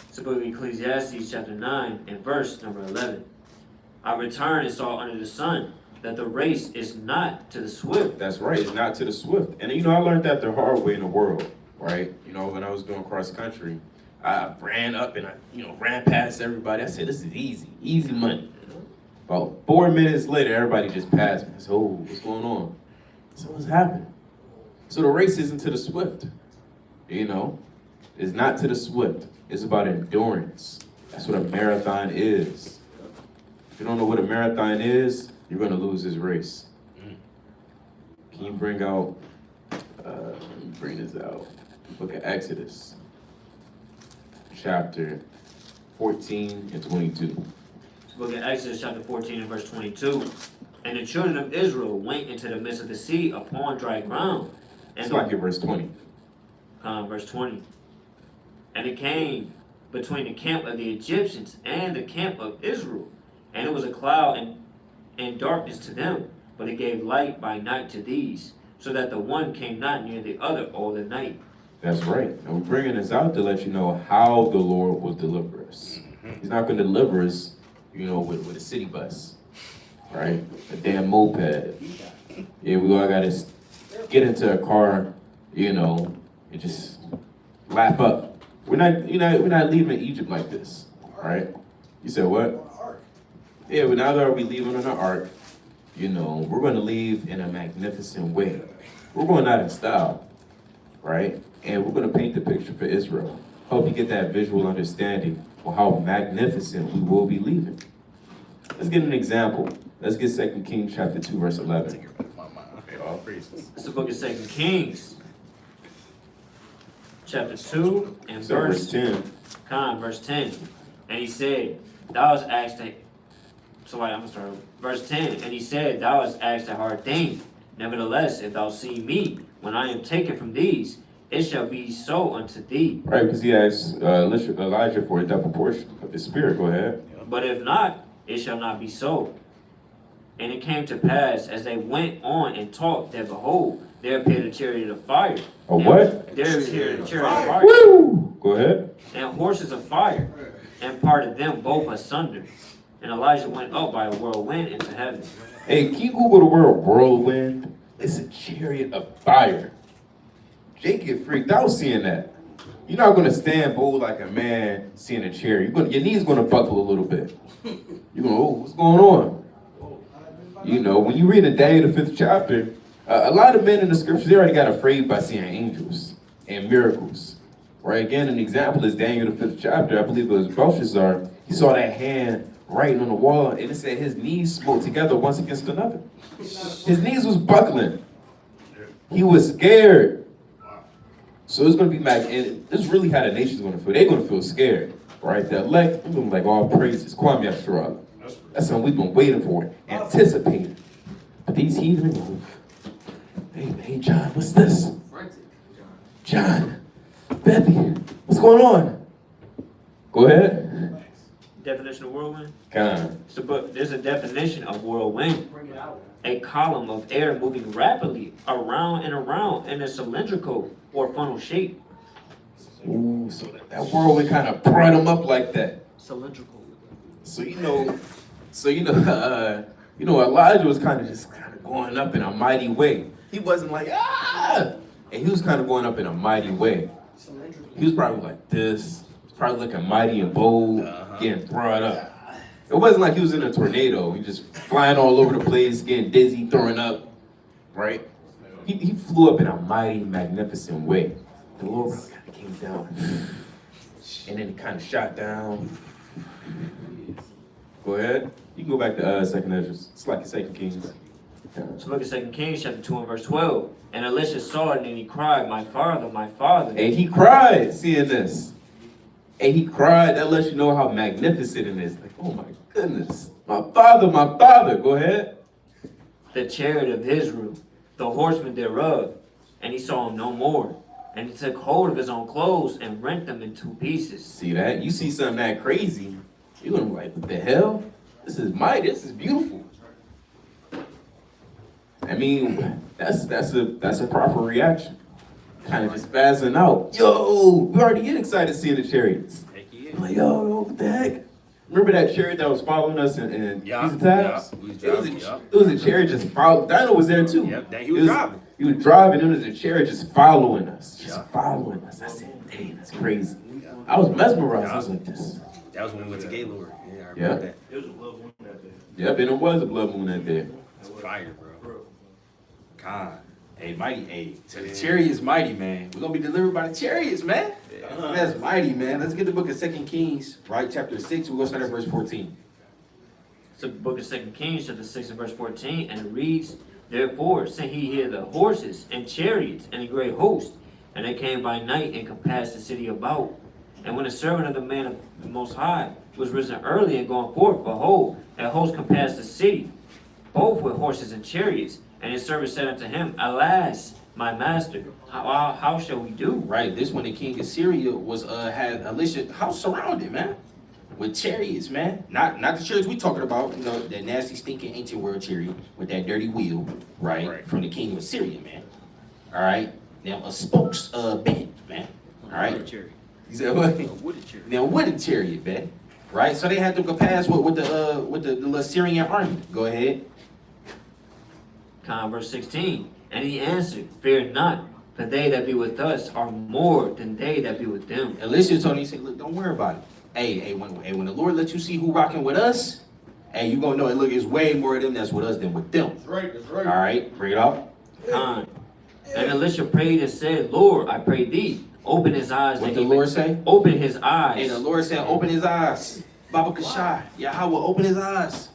It's the book of Ecclesiastes chapter 9 and verse number 11. I returned and saw under the sun that the race is not to the swift. That's right. It's not to the swift. And you know, I learned that the hard way in the world, right? You know, when I was doing cross country, I ran up and I ran past everybody. I said, this is easy money. About 4 minutes later, everybody just passed me. I said, oh, what's going on? So what's happening? So the race isn't to the swift. You know, it's not to the swift. It's about endurance. That's what a marathon is. If you don't know what a marathon is, you're going to lose this race. Can you bring out, let me bring this out, the book of Exodus, chapter 14 and 22. Book of Exodus chapter 14 and verse 22. And the children of Israel went into the midst of the sea upon dry ground. And It's like in verse 20. verse 20. And it came between the camp of the Egyptians and the camp of Israel. And it was a cloud and darkness to them, but it gave light by night to these, so that the one came not near the other all the night. That's right. And we're bringing this out to let you know how the Lord will deliver us. He's not going to deliver us, with a city bus, right? A damn moped. Yeah, we all got to get into a car, and just lap up. We're not leaving Egypt like this, right? You said what? Yeah, but now that we're leaving on the ark, we're going to leave in a magnificent way. We're going out in style, right? And we're going to paint the picture for Israel. Hope you get that visual understanding of how magnificent we will be leaving. Let's get an example. Let's get 2 Kings chapter 2, verse 11. Okay, all praises. It's the book of 2 Kings, chapter 2 and So verse verse 10. verse 10. And he said, thou hast asked a, so wait, I'm gonna start. Verse 10, and he said, thou hast asked a hard thing. Nevertheless, if thou see me, when I am taken from these, it shall be so unto thee. Right, because he asked Elijah for a double portion of his spirit. Go ahead. But if not, it shall not be so. And it came to pass, as they went on and talked, that behold, there appeared a chariot of fire. A what? There appeared a chariot of fire, Woo! Go ahead. and horses of fire, and parted them both asunder. And Elijah went up by a whirlwind into heaven. Hey, can you Google the word whirlwind? It's a chariot of fire. Jake get freaked out seeing that. You're not gonna stand bold like a man seeing a chariot. Your knees gonna buckle a little bit. You're gonna, oh, what's going on? You know, when you read in Daniel the 5th chapter, a lot of men in the scriptures, they already got afraid by seeing angels and miracles. Right? Again, an example is Daniel the 5th chapter. I believe it was Belshazzar. He saw that hand writing on the wall, and it said his knees smote together once against another. His knees was buckling. He was scared. So it's going to be and this is really how the nation's going to feel. They're going to feel scared, right? The elect, I'm going to be like, all praises, Kwame Yashara. That's something we've been waiting for, anticipating. But these heathen, hey, John, what's this? John, Bethy, what's going on? Go ahead. Definition of whirlwind? Come But there's a definition of whirlwind. A column of air moving rapidly around and around in a cylindrical or funnel shape. Ooh, so that whirlwind kind of brought him up like that. Cylindrical. So Elijah was kind of going up in a mighty way. He wasn't like and he was kind of going up in a mighty way. He was probably like this, probably looking mighty and bold, getting brought up. It wasn't like he was in a tornado. He just flying all over the place, getting dizzy, throwing up, right? He flew up in a mighty, magnificent way. The Lord kind of came down, and then he kind of shot down. Go ahead. You can go back to 2nd Ezra. It's like 2nd Kings. So look at 2 Kings chapter 2 and verse 12. And Elisha saw it, and he cried, my father, my father. And he cried seeing this. And he cried. That lets you know how magnificent it is. Like, oh my goodness. My father, my father. Go ahead. The chariot of Israel, the horsemen thereof. And he saw him no more. And he took hold of his own clothes and rent them in 2 pieces. See that? You see something that crazy, you're gonna be like, what the hell? This is mighty. This is beautiful. I mean, that's a proper reaction. Kind of just spazzing out. Yo, we already get excited seeing the chariots. Heck yeah. I'm like, yo, what the heck? Remember that chariot that was following us in Yeah, Feast of Tabs? yeah, we was It was driving, yeah. it was a chariot just following. Dino was there too. Yep, he was driving. He was driving, and there was a chariot just following us. Just Yeah. following us. I said, dang, that's crazy. I was mesmerized. I was like, this. That was when we went to Gaylord. Yeah, I remember Yeah. that. It was a blood moon that day. Yep, and it was a blood moon that day. It's fire, bro. God. Hey, mighty, hey. So the chariots mighty, man. We're gonna be delivered by the chariots, man. That's mighty, man. Let's get the book of 2 Kings, right? Chapter 6. We're gonna start at verse 14. So the book of 2 Kings, chapter 6 and verse 14, and it reads, Therefore sent he here the horses and chariots and a great host, and they came by night and compassed the city about. And when the servant of the man of the Most High was risen early and gone forth, behold, a host compassed the city, both with horses and chariots. And his servant said unto him, Alas, my master, how shall we do? Right, this one the king of Syria was had Elisha house surrounded, man, with chariots, man. Not the chariots we talking about, you know, that nasty stinking ancient world chariot with that dirty wheel, right? From the king of Syria, man. All right, now a spokes bed, man. All right, Cherry. you said what? A wooded cherry. Now wooden chariot, man. Right, so they had to go past with the Syrian army. Go ahead. Verse 16, and he answered, Fear not, for they that be with us are more than they that be with them. Elisha told him, he said, look, don't worry about it. Hey, when the Lord lets you see who rocking with us, hey, you gonna know, look, it's way more of them that's with us than with them. That's right, that's right. All right, bring it up. And Elisha prayed and said, Lord, I pray thee, open his eyes. What that the he Lord may say? Open his eyes. Hey, the Lord said, open his eyes. Baba Kashai, Yahweh, open his eyes.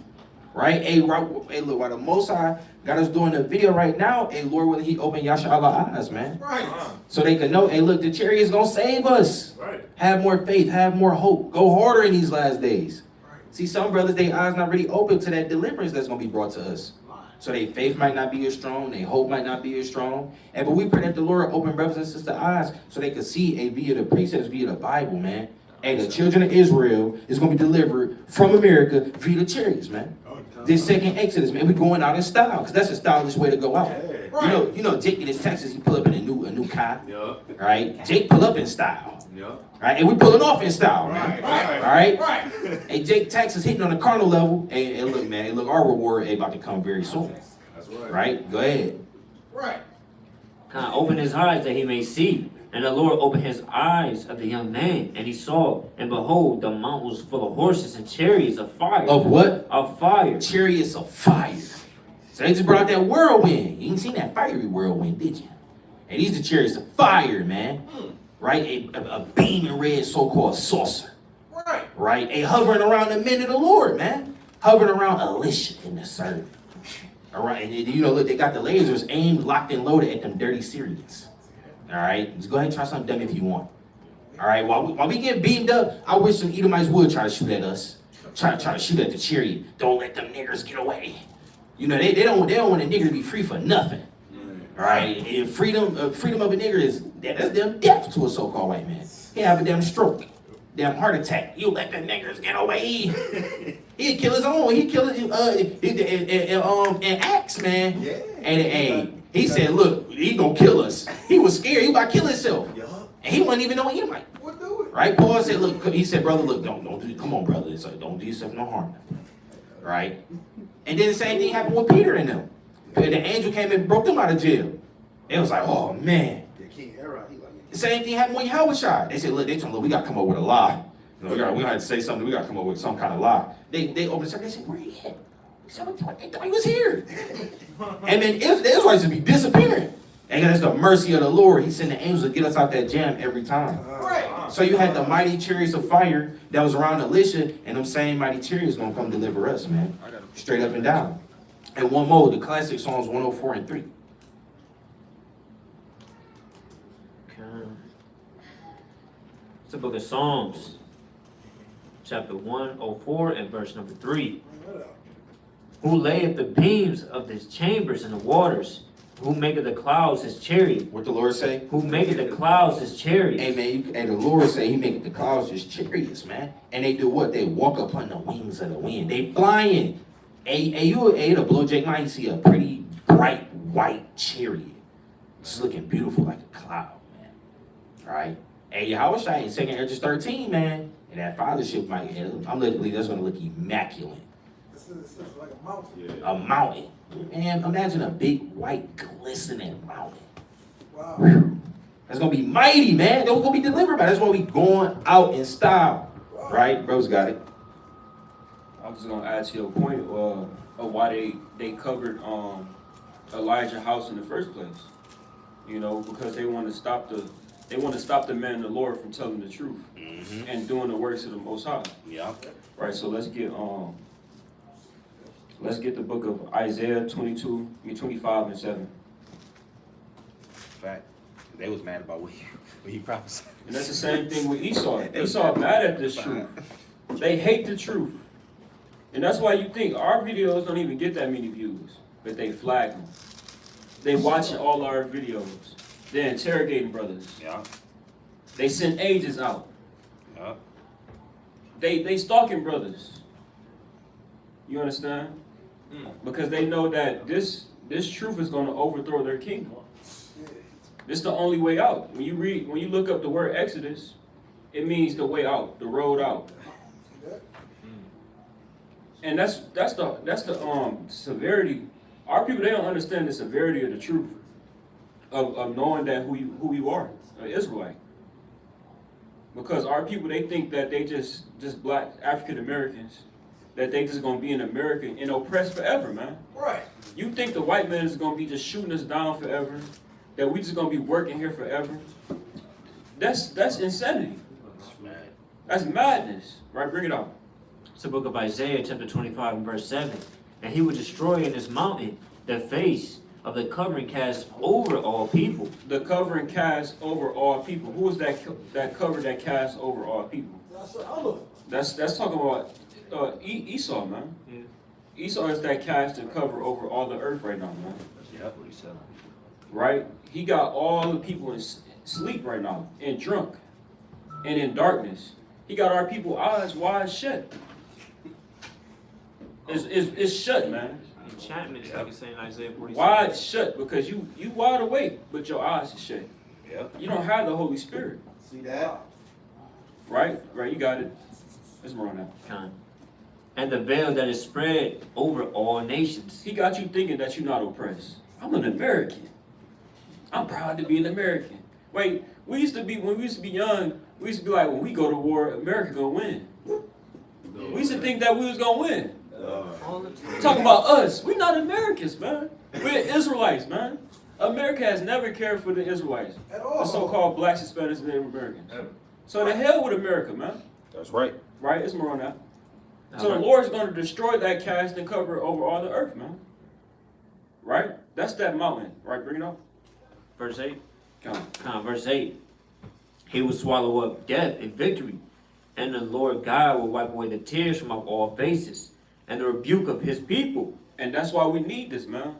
Right? Hey, look, while the Most High got us doing a video right now, hey, Lord, will he open Yasha Allah eyes, man? Right. So they can know, hey, look, the chariot's gonna save us. Right. Have more faith, have more hope. Go harder in these last days. See, some brothers, their eyes not really open to that deliverance that's gonna be brought to us. So their faith might not be as strong, their hope might not be as strong. And but we pray that the Lord open brothers and sisters' eyes so they can see via the precepts, via the Bible, man. And the children of Israel is gonna be delivered from America via the chariots, man. This second Exodus, man, we going out in style, because that's a stylish way to go out. You know, Jake in his Texas, he pull up in a new car, right? Jake pull up in style, right? And we pulling off in style, man. All right? Hey, Jake Texas hitting on the carnal level. Hey, look, man, look, our reward about to come very soon. That's right. Right? Go ahead. Kind of open his eyes that he may see. And the Lord opened his eyes of the young man, and he saw, and behold, the mount was full of horses and chariots of fire. Of what? Of fire. Chariots of fire. So they just brought that whirlwind. You ain't seen that fiery whirlwind, did you? And these are chariots of fire, man. Right? A beaming red so-called saucer. Right? A hovering around the men of the Lord, man. Hovering around Elisha and the servant. All right? And you know, look, they got the lasers aimed, locked, and loaded at them dirty Syrians. All right? Just go ahead and try something dumb if you want. All right? While we get beamed up, I wish some Edomites would try to shoot at us. Try to shoot at the chariot. Don't let them niggers get away. You know, they don't want a nigger to be free for nothing. All right? And freedom of a nigger that's damn death to a so-called white man. He have a damn stroke. Damn heart attack. You let the niggers get away. He'd kill his own. He'd kill in Acts, man. Yeah. And he said, look, he gonna kill us. He was scared. He about to kill himself. And he wasn't even no Edomite. What do it? Right? Paul said, look, he said, brother, look, don't do, come on, brother. It's like, don't do yourself no harm. Right? And then the same thing happened with Peter and them. The angel came and broke them out of jail. It was like, oh, man. The King Herod, he like, The same thing happened with Yahushua. They said, look, they told him, look, we got to come up with a lie. You know, we got to say something. We got to come up with some kind of lie. They opened the circle. They said, where he at? They said, they thought he was here. And then the Israelites would be disappearing. And that's the mercy of the Lord. He sent the angels to get us out that jam every time. So you had the mighty chariots of fire that was around Elisha, and them same mighty chariots going to come deliver us, man. Straight up and down. And one more, the classic Psalms 104 and 3. It's the book of Psalms, chapter 104 and verse number 3. Who layeth the beams of his chambers in the waters? Who maketh the clouds his chariot? What the Lord say? Who maketh the clouds his chariot? Hey, man, and the Lord say he maketh the clouds his chariots, man. And they do what? They walk upon the wings of the wind. They flying. To blow Jake mind, you see a pretty bright white chariot. It's looking beautiful like a cloud, man. All right? Hey, Yahushua in 2 Ezra 13, man. And that fathership might, I'm led to believe that's going to look immaculate. this is like a mountain. A mountain. Man, imagine a big white glistening mountain. Wow. That's going to be mighty, man. That's going to be delivered by. That's why we going out in style. Right? Bro's got it. I'm just gonna add to your point of why they covered Elijah's house in the first place. You know, because they want to stop the men of the Lord from telling the truth and doing the works of the Most High. Yeah. Right. So let's get the book of Isaiah 25 and 7. Fact. They was mad about what he prophesied. And that's the same thing with Esau. Esau mad at this truth. They hate the truth. And that's why you think our videos don't even get that many views, but they flag them. They watching all our videos. They're interrogating brothers. Yeah. They send agents out. Yeah. They stalking brothers. You understand? Because they know that this truth is going to overthrow their kingdom. This is the only way out. When you look up the word Exodus, it means the way out, the road out. And that's the severity. Our people, they don't understand the severity of the truth of knowing that who you are, an Israelite. Because our people, they think that they just black African Americans, that they just gonna be in America and oppressed forever, man. Right. You think the white man is gonna be just shooting us down forever? That we just gonna be working here forever? That's insanity. That's madness. Right? Bring it out. It's the book of Isaiah, chapter 25 and verse 7. And he will destroy in this mountain the face of the covering cast over all people. The covering cast over all people. Who is that cover that casts over all people? That's talking about Esau, man. Yeah. Esau is that cast and cover over all the earth right now, man. That's what he said. Right? He got all the people in sleep right now, and drunk, and in darkness. He got our people eyes wide shut. It's shut, man. Enchantment is like it's saying in Isaiah 46. Wide shut because you wide awake, but your eyes are shut. Yep. You don't have the Holy Spirit, See that? right? Right, you got it. Let's run now. Con. And the veil that is spread over all nations. He got you thinking that you're not oppressed. I'm an American. I'm proud to be an American. Wait, when we used to be young, we used to be like, when we go to war, America gonna win. We used to think that we was gonna win. All the time. Talking about us. We're not Americans, man. We're Israelites, man. America has never cared for the Israelites, At the all. so-called blacks, Hispanics, and Native Americans. So the hell with America, man. That's right. Right? It's more on that. So the Lord's going to destroy that cast and cover over all the earth, man. Right? That's that mountain. Right? Bring it up. Verse 8. Come. Verse 8. He will swallow up death in victory, and the Lord God will wipe away the tears from off all faces, and the rebuke of his people. And that's why we need this, man.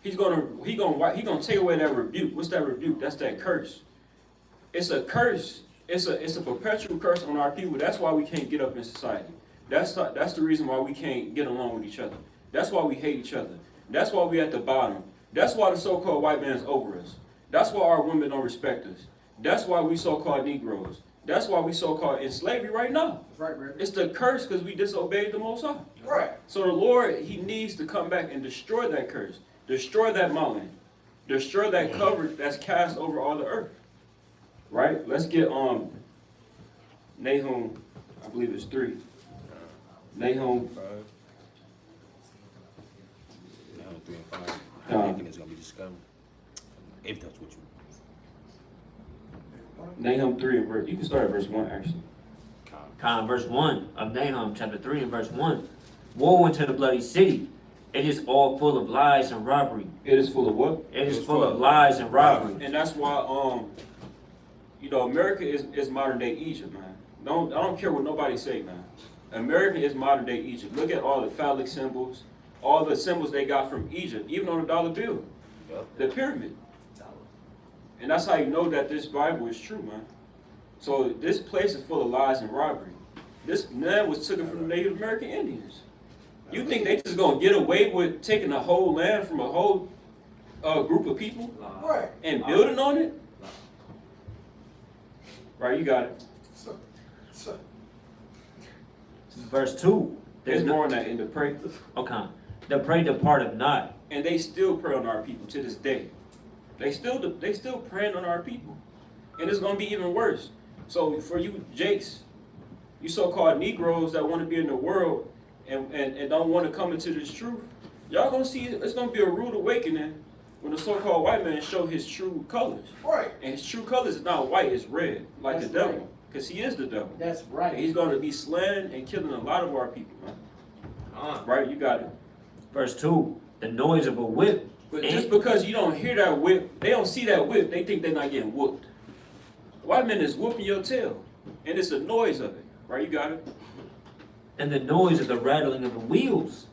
He gonna take away that rebuke. What's that rebuke? That's that curse. It's a curse. It's a perpetual curse on our people. That's why we can't get up in society. That's the reason why we can't get along with each other. That's why we hate each other. That's why we at the bottom. That's why the so-called white man's over us. That's why our women don't respect us. That's why we so-called Negroes. That's why we so-called in slavery right now. That's right, Brandon. It's the curse because we disobeyed the Most High. Right. So the Lord, he needs to come back and destroy that curse. Destroy that mountain. Destroy that cover that's cast over all the earth. Right? Let's get Nahum, I believe it's 3. Nahum, Now 3 and 5. Come. I think it's gonna be discovered. If that's what you. Nahum 3 and verse. You can start at verse 1 actually. Verse 1 of Nahum chapter 3 and verse 1. Woe unto the bloody city. It is all full of lies and robbery. It is full of what? It is full of lies and robbery. And that's why America is modern day Egypt, man. I don't care what nobody say, man. America is modern day Egypt. Look at all the phallic symbols, all the symbols they got from Egypt, even on the dollar bill, Yep. the pyramid. And that's how you know that this Bible is true, man. So this place is full of lies and robbery. This land was taken from the Native American Indians. You think they just gonna get away with taking a whole land from a whole group of people Right. and building on it? Right, you got it. So, Verse 2. There's more on that in the prey. Okay. The prey departed not. And they still prey on our people to this day. They still preying on our people. And it's gonna be even worse. So for you Jakes, you so-called Negroes that want to be in the world and don't want to come into this truth, y'all gonna see it's gonna be a rude awakening when the so-called white man show his true colors. right. And his true colors is not white, it's red, like That's the devil. right. Because he is the devil. That's And right. he's gonna be slaying and killing a lot of our people, man. Right, you got it. Verse 2. The noise of a whip. But just because you don't hear that whip, they don't see that whip, they think they're not getting whooped. The white man is whooping your tail, and it's the noise of it. Right, you got it? And the noise of the rattling of the wheels,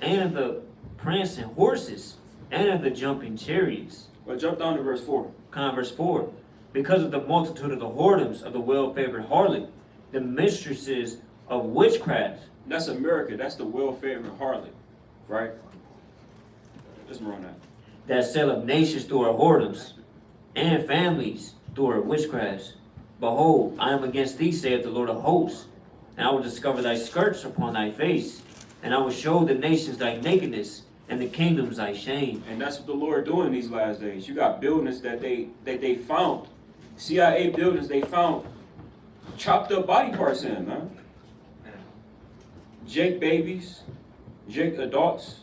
and of the prancing horses, and of the jumping chariots. But jump down to verse 4. Verse 4. Because of the multitude of the whoredoms of the well-favored harlot, the mistresses of witchcraft. That's America, that's the well-favored harlot. Right? Let's run that. That sell up nations through her whoredoms, and families through her witchcrafts. Behold, I am against thee, saith the Lord of hosts, and I will discover thy skirts upon thy face, and I will show the nations thy nakedness, and the kingdoms thy shame. And that's what the Lord doing these last days. You got buildings that they found. CIA buildings they found chopped up body parts in, man. Jake babies, Jake adults,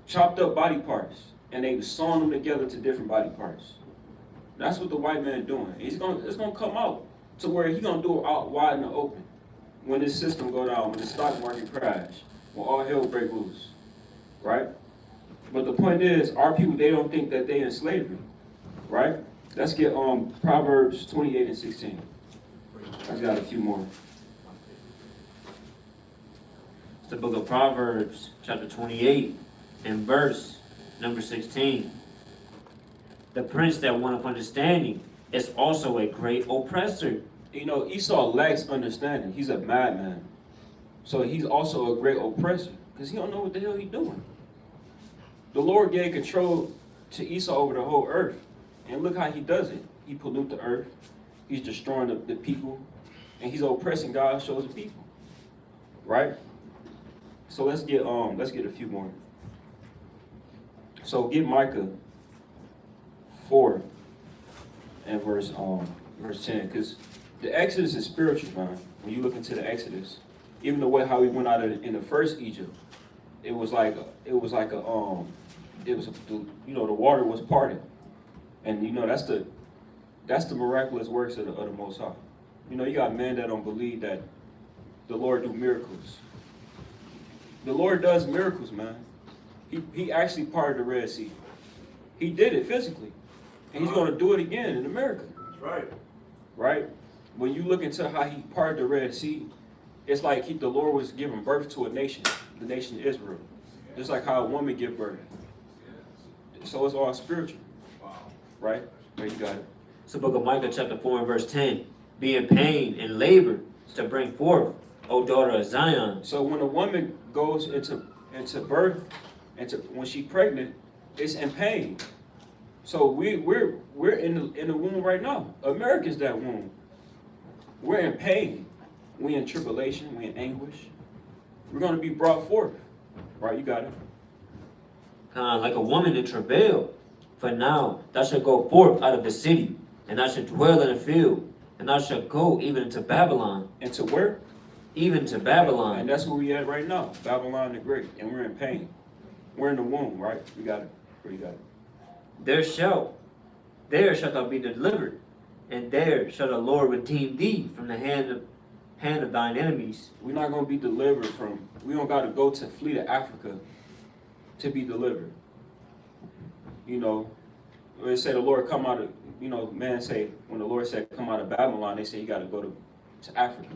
chopped up body parts, and they sewing them together to different body parts. That's what the white man doing. It's gonna come out to where he gonna do it out wide in the open. When this system go down, when the stock market crash, when all hell break loose, right? But the point is, our people, they don't think that they in slavery, right? Let's get Proverbs 28 and 16. I got a few more. It's the book of Proverbs, chapter 28, and verse number 16. The prince that wanted understanding is also a great oppressor. You know, Esau lacks understanding. He's a madman. So he's also a great oppressor because he don't know what the hell he's doing. The Lord gave control to Esau over the whole earth. And look how he does it. He pollutes the earth. He's destroying the people. And he's oppressing God's chosen people. Right? So let's get a few more. So get Micah 4 and verse 10. Because the Exodus is spiritual, man. When you look into the Exodus, even the way how we went out in the first Egypt, the water was parted, and you know that's the miraculous works of the Most High. You know, you got men that don't believe that the Lord do miracles. The Lord does miracles, man. He actually parted the Red Sea. He did it physically, and he's going to do it again in America. That's right. Right? When you look into how he parted the Red Sea, it's like the Lord was giving birth to a nation, the nation of Israel. Just like how a woman give birth. So it's all spiritual. Right? There you got it. It's the book of Micah, chapter 4, and verse 10. Be in pain and labor to bring forth, O daughter of Zion. So when a woman goes into birth, when she's pregnant, it's in pain. So we're in the womb right now. America's that womb. We're in pain. We in tribulation. We in anguish. We're going to be brought forth. Right? You got it. Kind of like a woman in travail. For now thou shalt go forth out of the city, and thou shalt dwell in the field, and thou shalt go even into Babylon. And to where? Even to Babylon. And that's where we at right now. Babylon the Great. And we're in pain. We're in the womb, right? We got it. Where you got it? There shalt thou be delivered, and there shall the Lord redeem thee from the hand of thine enemies. We're not going to be delivered from, we don't got to flee to Africa to be delivered. You know, they say the Lord come out of, you know, man say, when the Lord said come out of Babylon, they say you got to go to Africa.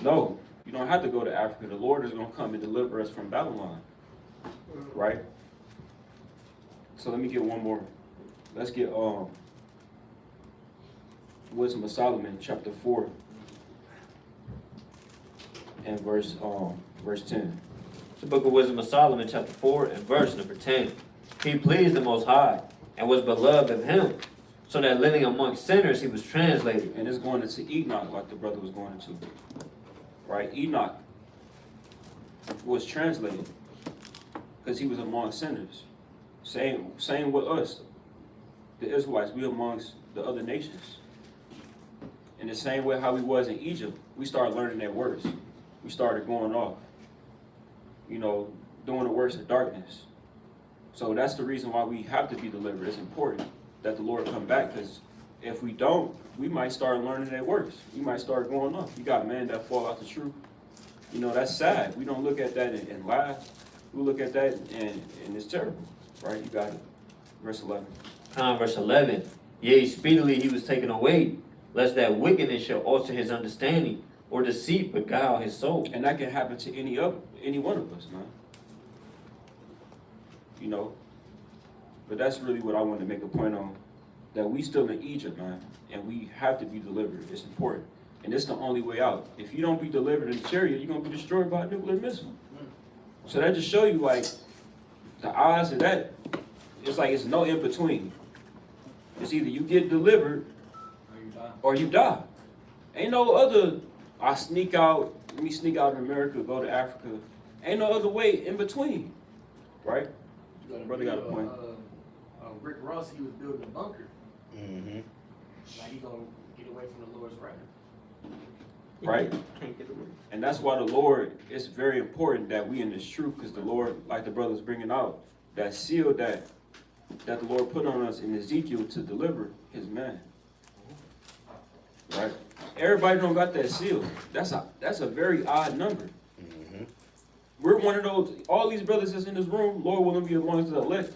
No, you don't have to go to Africa. The Lord is going to come and deliver us from Babylon. Right? So let me get one more. Let's get Wisdom of Solomon, chapter 4, and verse 10. The book of Wisdom of Solomon, chapter 4, and verse number 10. He pleased the Most High, and was beloved of him, so that living amongst sinners he was translated. And it's going into Enoch, like the brother was going into. Right? Enoch was translated because he was among sinners. Same with us, the Israelites, we amongst the other nations. In the same way how we was in Egypt, we started learning their words. We started going off, you know, doing the works of darkness. So that's the reason why we have to be delivered. It's important that the Lord come back, because if we don't, we might start learning their works. We might start going off. You got men that fall out the truth. You know, that's sad. We don't look at that and laugh. We look at that and it's terrible. Right? You got it. Verse 11. Verse 11. Yea, speedily he was taken away, lest that wickedness shall alter his understanding, or deceit beguile his soul. And that can happen to any one of us, man. You know? But that's really what I wanted to make a point on. That we still in Egypt, man. And we have to be delivered. It's important. And it's the only way out. If you don't be delivered in the chariot, you're going to be destroyed by a nuclear missile. So that just show you, like, the odds of that, it's like it's no in between. It's either you get delivered or you die. Ain't no other, let me sneak out of America, go to Africa. Ain't no other way in between. Right? Brother got a point. Rick Ross, he was building a bunker. Mm-hmm. Like he gonna get away from the Lord's wrath. Right? Can't get away. And that's why the Lord, it's very important that we in this truth, because the Lord, like the brother's bringing out, that seal that the Lord put on us in Ezekiel to deliver his man. Right? Everybody don't got that seal. That's a very odd number. Mm-hmm. We're one of those, all these brothers that's in this room, Lord willing, be amongst the elect.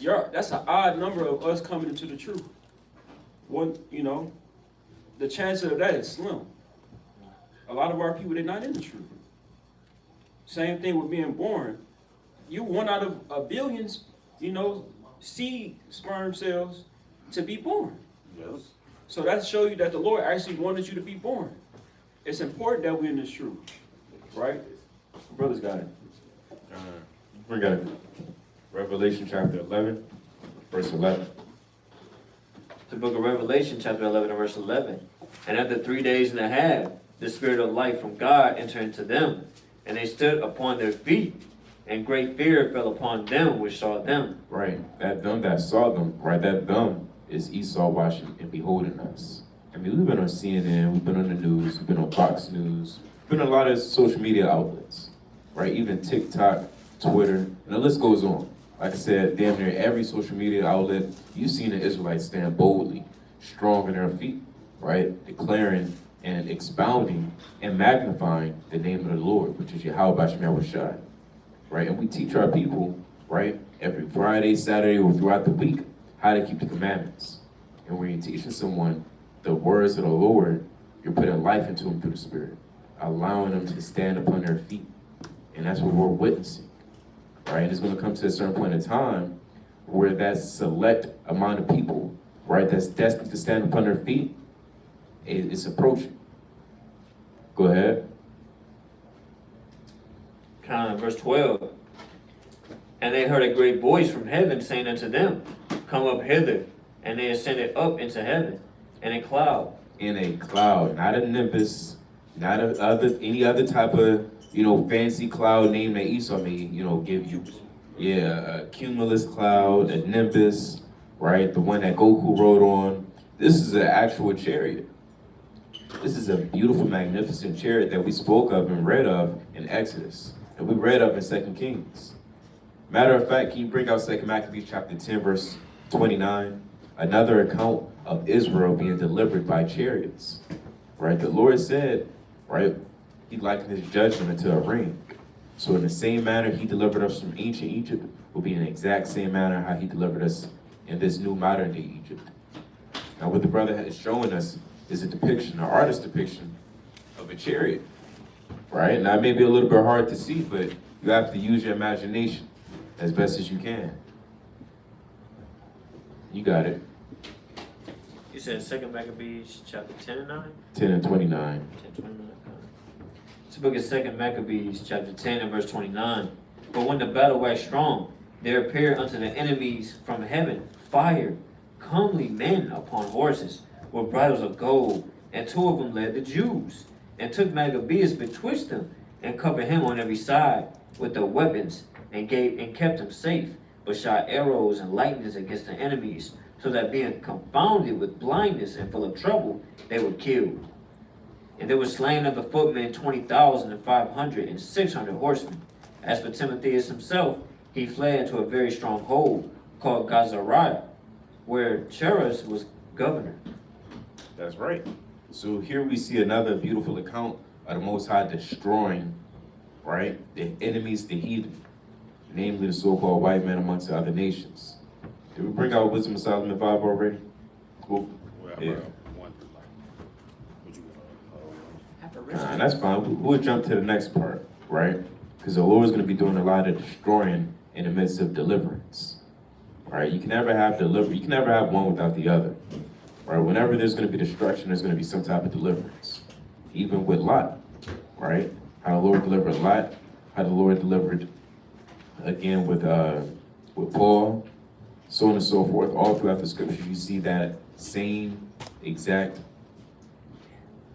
That's an odd number of us coming into the truth. One, you know, the chance of that is slim. A lot of our people, they're not in the truth. Same thing with being born. You one out of a billions, seed sperm cells to be born. Yes. So that shows you that the Lord actually wanted you to be born. It's important that we're in this truth, right? Brothers got it. We got Revelation chapter 11, verse 11. The book of Revelation, chapter 11 and verse 11. And after 3 days and a half, the Spirit of life from God entered into them, and they stood upon their feet, and great fear fell upon them which saw them. Right, that them that saw them, right, that them is Esau watching and beholding us. I mean, we've been on CNN, we've been on the news, we've been on Fox News, been on a lot of social media outlets, right, even TikTok, Twitter, and the list goes on. Like I said, damn near every social media outlet, you've seen the Israelites stand boldly, strong in their feet, right, declaring and expounding and magnifying the name of the Lord, which is Yahweh Shai, right? And we teach our people, right, every Friday, Saturday, or throughout the week, how to keep the commandments. And when you're teaching someone the words of the Lord, you're putting life into them through the Spirit, allowing them to stand upon their feet. And that's what we're witnessing, right? And it's going to come to a certain point in time where that select amount of people, right, that's destined to stand upon their feet, it's approaching. Go ahead. Verse 12. And they heard a great voice from heaven saying unto them, Come up hither. And they ascended up into heaven in a cloud. In a cloud, not a nimbus, not any other type of, fancy cloud name that Esau may, give you. Yeah, a cumulus cloud, a nimbus, right? The one that Goku rode on. This is an actual chariot. This is a beautiful, magnificent chariot that we spoke of and read of in Exodus. And we read of in 2 Kings. Matter of fact, can you bring out 2 Maccabees chapter 10, verse 29? Another account of Israel being delivered by chariots. Right? The Lord said, right, he likened his judgment to a ring. So in the same manner he delivered us from ancient Egypt will be in the exact same manner how he delivered us in this new modern day Egypt. Now what the brother is showing us is a depiction, an artist's depiction of a chariot. Right? Now it may be a little bit hard to see, but you have to use your imagination as best as you can. You got it. You said 2 Maccabees chapter 10 and 9? 10 and 29. 10, 29. It's the book of 2 Maccabees chapter 10 and verse 29. But when the battle waxed strong, there appeared unto the enemies from heaven fire, comely men upon horses, with bridles of gold, and 2 of them led the Jews, and took Maccabeus betwixt them, and covered him on every side with their weapons, and kept him safe, but shot arrows and lightnings against the enemies, so that being confounded with blindness and full of trouble, they were killed. And there were slain of the footmen 20,500 and 600 horsemen. As for Timotheus himself, he fled into a very strong hold called Gazariah, where Cherus was governor. That's right. So here we see another beautiful account of the Most High destroying, right, the enemies, the heathen, namely the so-called white man amongst the other nations. Did we bring out Wisdom of Solomon 5 already? Cool. Yeah. That's fine. We'll jump to the next part, right? Because the Lord's going to be doing a lot of destroying in the midst of deliverance. Right? You can never have you can never have one without the other. Right? Whenever there's going to be destruction, there's going to be some type of deliverance. Even with Lot, right? How the Lord delivered Lot, how the Lord delivered again with Paul, so on and so forth. All throughout the scripture, you see that same exact,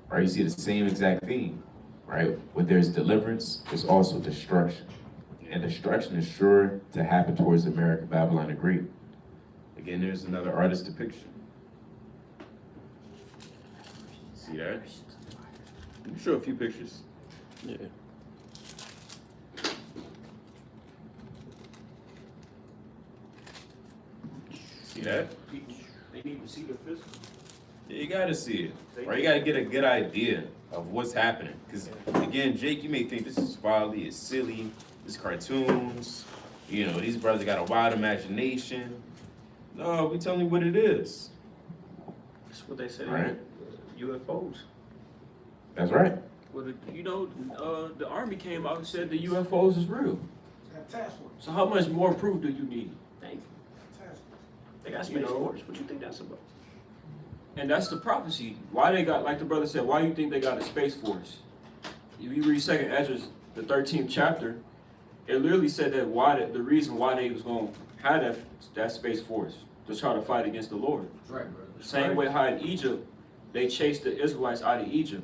right? You see the same exact theme, right? When there's deliverance, there's also destruction. And destruction is sure to happen towards America, Babylon the Great. Again, there's another artist depiction. See that? Let me show a few pictures. Yeah. See that? They need to see the physical. Yeah, you gotta see it, right? You gotta get a good idea of what's happening. Because, again, Jake, you may think this is folly, it's silly, it's cartoons, these brothers got a wild imagination. No, we telling you what it is. That's what they say. Right. UFOs. That's right. Well, the army came out and said the UFOs is real. That task force. So how much more proof do you need? Thank you. Task force. They got You Space know. Force. What you think that's about? And that's the prophecy. Why they got, like the brother said, why you think they got a space force? If you read 2nd Ezra, the 13th chapter, it literally said that the reason why they was going to have that space force to try to fight against the Lord. That's right, brother. Same way how in Egypt, they chased the Israelites out of Egypt.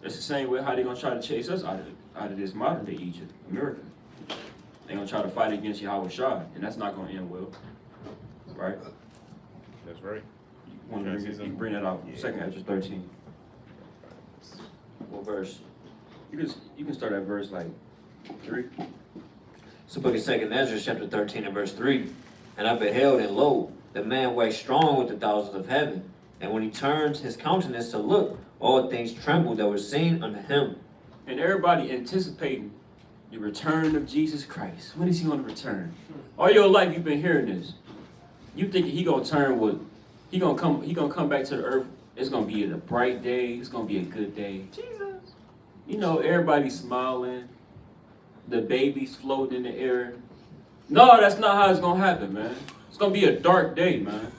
It's the same way how they gonna try to chase us out of this modern day Egypt, America. They gonna try to fight against Yahweh Shah, and that's not gonna end well, right? That's right. You wanna bring that out? 2nd Ezra 13. What verse? You can start at verse like 3. It's the book of 2nd Ezra, chapter 13 and verse 3. And I beheld, and lo, the man waxed strong with the thousands of heaven. And when he turned his countenance to look, all things trembled that were seen unto him. And everybody anticipating the return of Jesus Christ. When is he gonna return? All your life you've been hearing this. You thinking he gonna turn what? He gonna come back to the earth. It's gonna be a bright day. It's gonna be a good day. Jesus. You know, everybody's smiling. The baby's floating in the air. No, that's not how it's gonna happen, man. It's gonna be a dark day, man.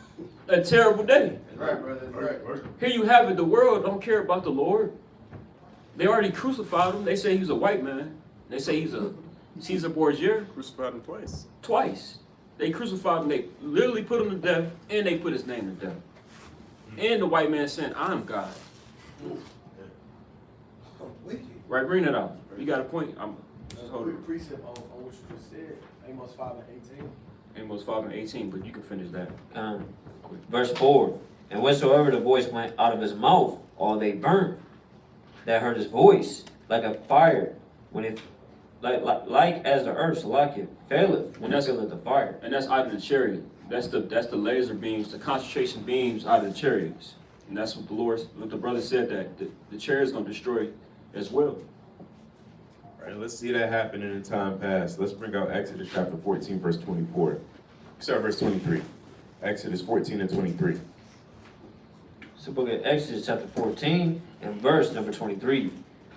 A terrible day. That's right, brother. That's right. Here you have it, the world don't care about the Lord. They already crucified him. They say he's a white man. They say he's a Caesar Borgia Crucified him twice. twice. They crucified him. They literally put him to death, and they put his name to death. And the white man saying, I'm God. Wicked. Right, bring that out. You got a point? I'm just hold it. Quick precept on what you just said. Amos 5 and 18. Amos 5 and 18, but you can finish that. Verse 4. And whensoever the voice went out of his mouth, all they burnt that heard his voice, like a fire, when it like as the earth Salakia faileth, when it filleth the fire. And that's out of the chariot. That's the laser beams, the concentration beams out of the chariots. And that's what the brother said, that the chariot's gonna destroy as well. All right, let's see that happen in the time past. Let's bring out Exodus chapter 14, verse 24. Start verse 23. Exodus 14 and 23. It's the book of Exodus chapter 14 and verse number 23.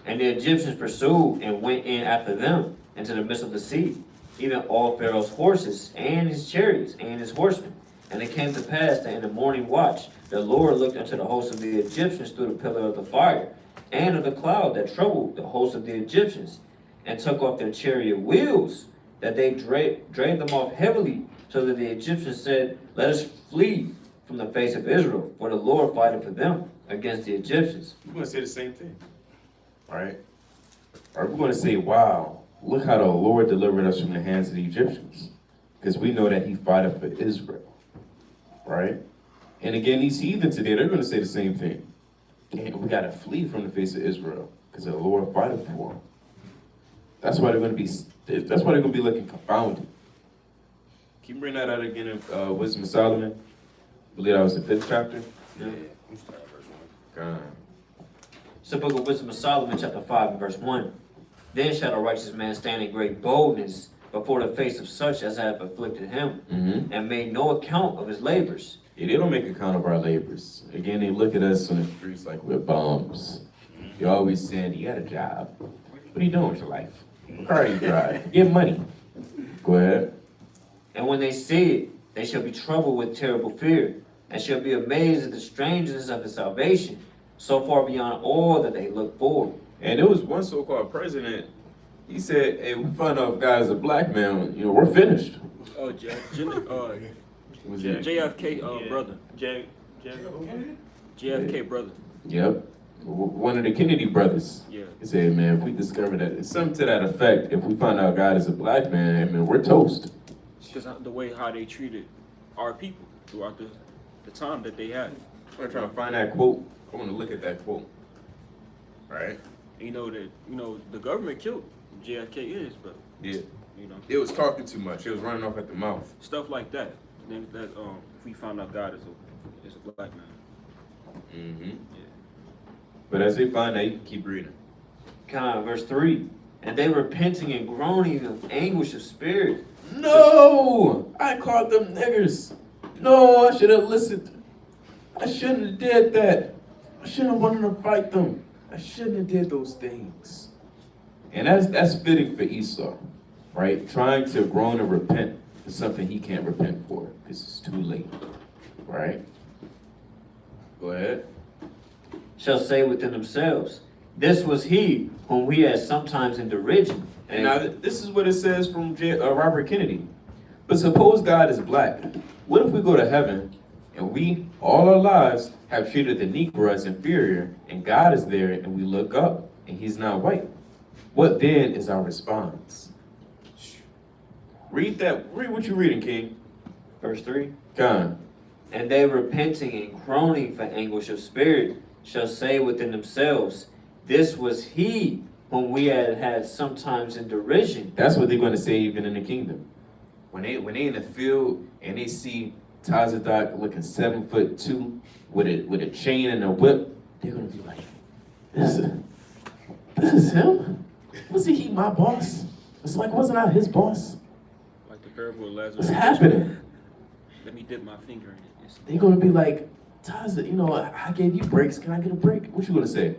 And the Egyptians pursued and went in after them into the midst of the sea, even all Pharaoh's horses and his chariots and his horsemen. And it came to pass that in the morning watch, the Lord looked unto the host of the Egyptians through the pillar of the fire and of the cloud that troubled the host of the Egyptians, and took off their chariot wheels, that they dragged them off heavily, so that the Egyptians said, Let us flee from the face of Israel, for the Lord fighteth for them against the Egyptians. We're going to say the same thing. All right? Or we're going to say, wow, look how the Lord delivered us from the hands of the Egyptians. Because we know that he fought for Israel. Right? And again, these heathen today, they're going to say the same thing. Damn, we got to flee from the face of Israel because the Lord fought for them. That's why they're going to be looking confounded. Can you bring that out again in Wisdom of Solomon? I believe that was the 5th chapter. Yeah. We start at verse 1. God. It's the book of Wisdom of Solomon, chapter 5, and verse 1. Then shall a righteous man stand in great boldness before the face of such as have afflicted him, Mm-hmm. and made no account of his labors. Yeah, they don't make account of our labors. Again, they look at us on the streets like we're bums. You're always saying, you got a job. What are you doing with your life? What car do you drive? Get money. Go ahead. And when they see it, they shall be troubled with terrible fear, and shall be amazed at the strangeness of his salvation, so far beyond all that they look for. And there was one so-called president, he said, hey, we found out if God is a black man, we're finished. Oh, Was it? JFK Yeah. brother. JFK brother. Yep. One of the Kennedy brothers. Yeah. He said, man, if we discover that, it's something to that effect, if we find out God is a black man, I mean, we're toast. Because the way how they treated our people throughout the time that they had. I'm trying to find that quote. I want to look at that quote. All right? The government killed JFK is, but Yeah. It was talking too much. It was running off at the mouth. stuff like that. Then that if we found out God is a black man. Mm-hmm. Yeah. But as they find out, you can keep reading. Verse 3. And they repenting and groaning of anguish of spirit. No! I called them niggers. No, I should have listened. I shouldn't have did that. I shouldn't have wanted to fight them. I shouldn't have did those things. And that's fitting for Esau, right? Trying to groan and repent for something he can't repent for because it's too late, right? Go ahead. Shall say within themselves, this was he whom we had sometimes in derision. And now this is what it says from Robert Kennedy. But suppose God is black. What if we go to heaven and we, all our lives, have treated the Negro as inferior, and God is there and we look up and he's not white? What then is our response? Read what you reading, King. Verse 3. Con. And they repenting and groaning for anguish of spirit shall say within themselves, this was he whom we had sometimes in derision. That's what they're going to say even in the kingdom. When they in the field and they see Tazadak looking 7'2" with a chain and a whip, they're gonna be like, this is him? Wasn't he my boss? It's like, wasn't I his boss? Like the parable of Lazarus. What's happening? Let me dip my finger in it. It's- They're gonna be like, Taza, I gave you breaks. Can I get a break? What you gonna say?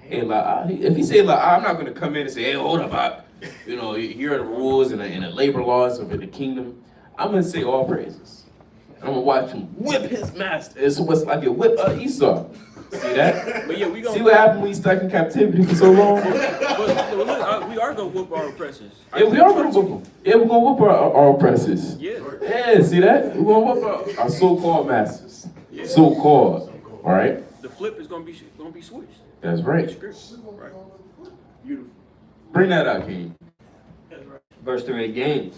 Hey, if he say I'm not gonna come in and say, hey, hold up, here are the rules and the labor laws of the kingdom. I'm gonna say all praises. I'm gonna watch him whip his master. It's what's like you whip Esau. See that? But yeah, we gonna. See what happened when he's stuck in captivity for so long? But look, we are gonna whoop our oppressors. Yeah, we are gonna whoop them. Yeah, we're gonna whoop our oppressors. Yeah. Yeah, see that? We're gonna whoop our so-called masters. Yeah. So-called. All right? The flip is gonna be switched. That's right. Right. Bring that out, King. Verse 3 again.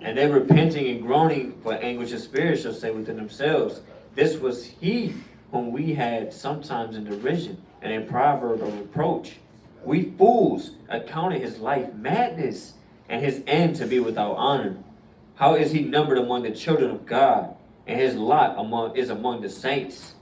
And they repenting and groaning for anguish of spirit shall say within themselves, this was he whom we had sometimes in derision and a proverb of reproach. We fools accounted his life madness and his end to be without honor. How is he numbered among the children of God, and his lot is among the saints?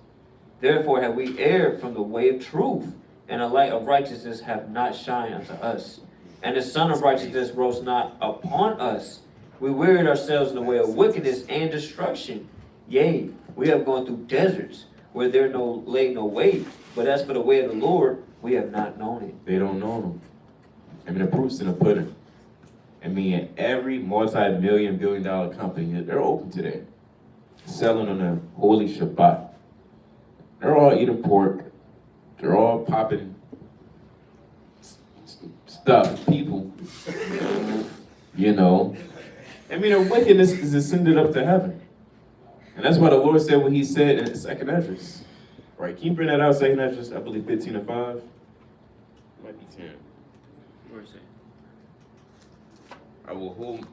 Therefore have we erred from the way of truth, and the light of righteousness have not shined unto us. And the sun of righteousness rose not upon us. We wearied ourselves in the way of wickedness and destruction. Yea, we have gone through deserts, where there lay no way. But as for the way of the Lord, we have not known it. They don't know them. I mean, the proof's in the pudding. I mean, every multi-million, billion-dollar company, they're open today. Selling on the holy Shabbat. They're all eating pork. They're all popping stuff, people. I mean, their wickedness is ascended up to heaven. And that's why the Lord said what he said in 2nd Esdras. Right, can you bring that out, 2nd Esdras, I believe 15:5? Might be 10. Where is it? I will hold.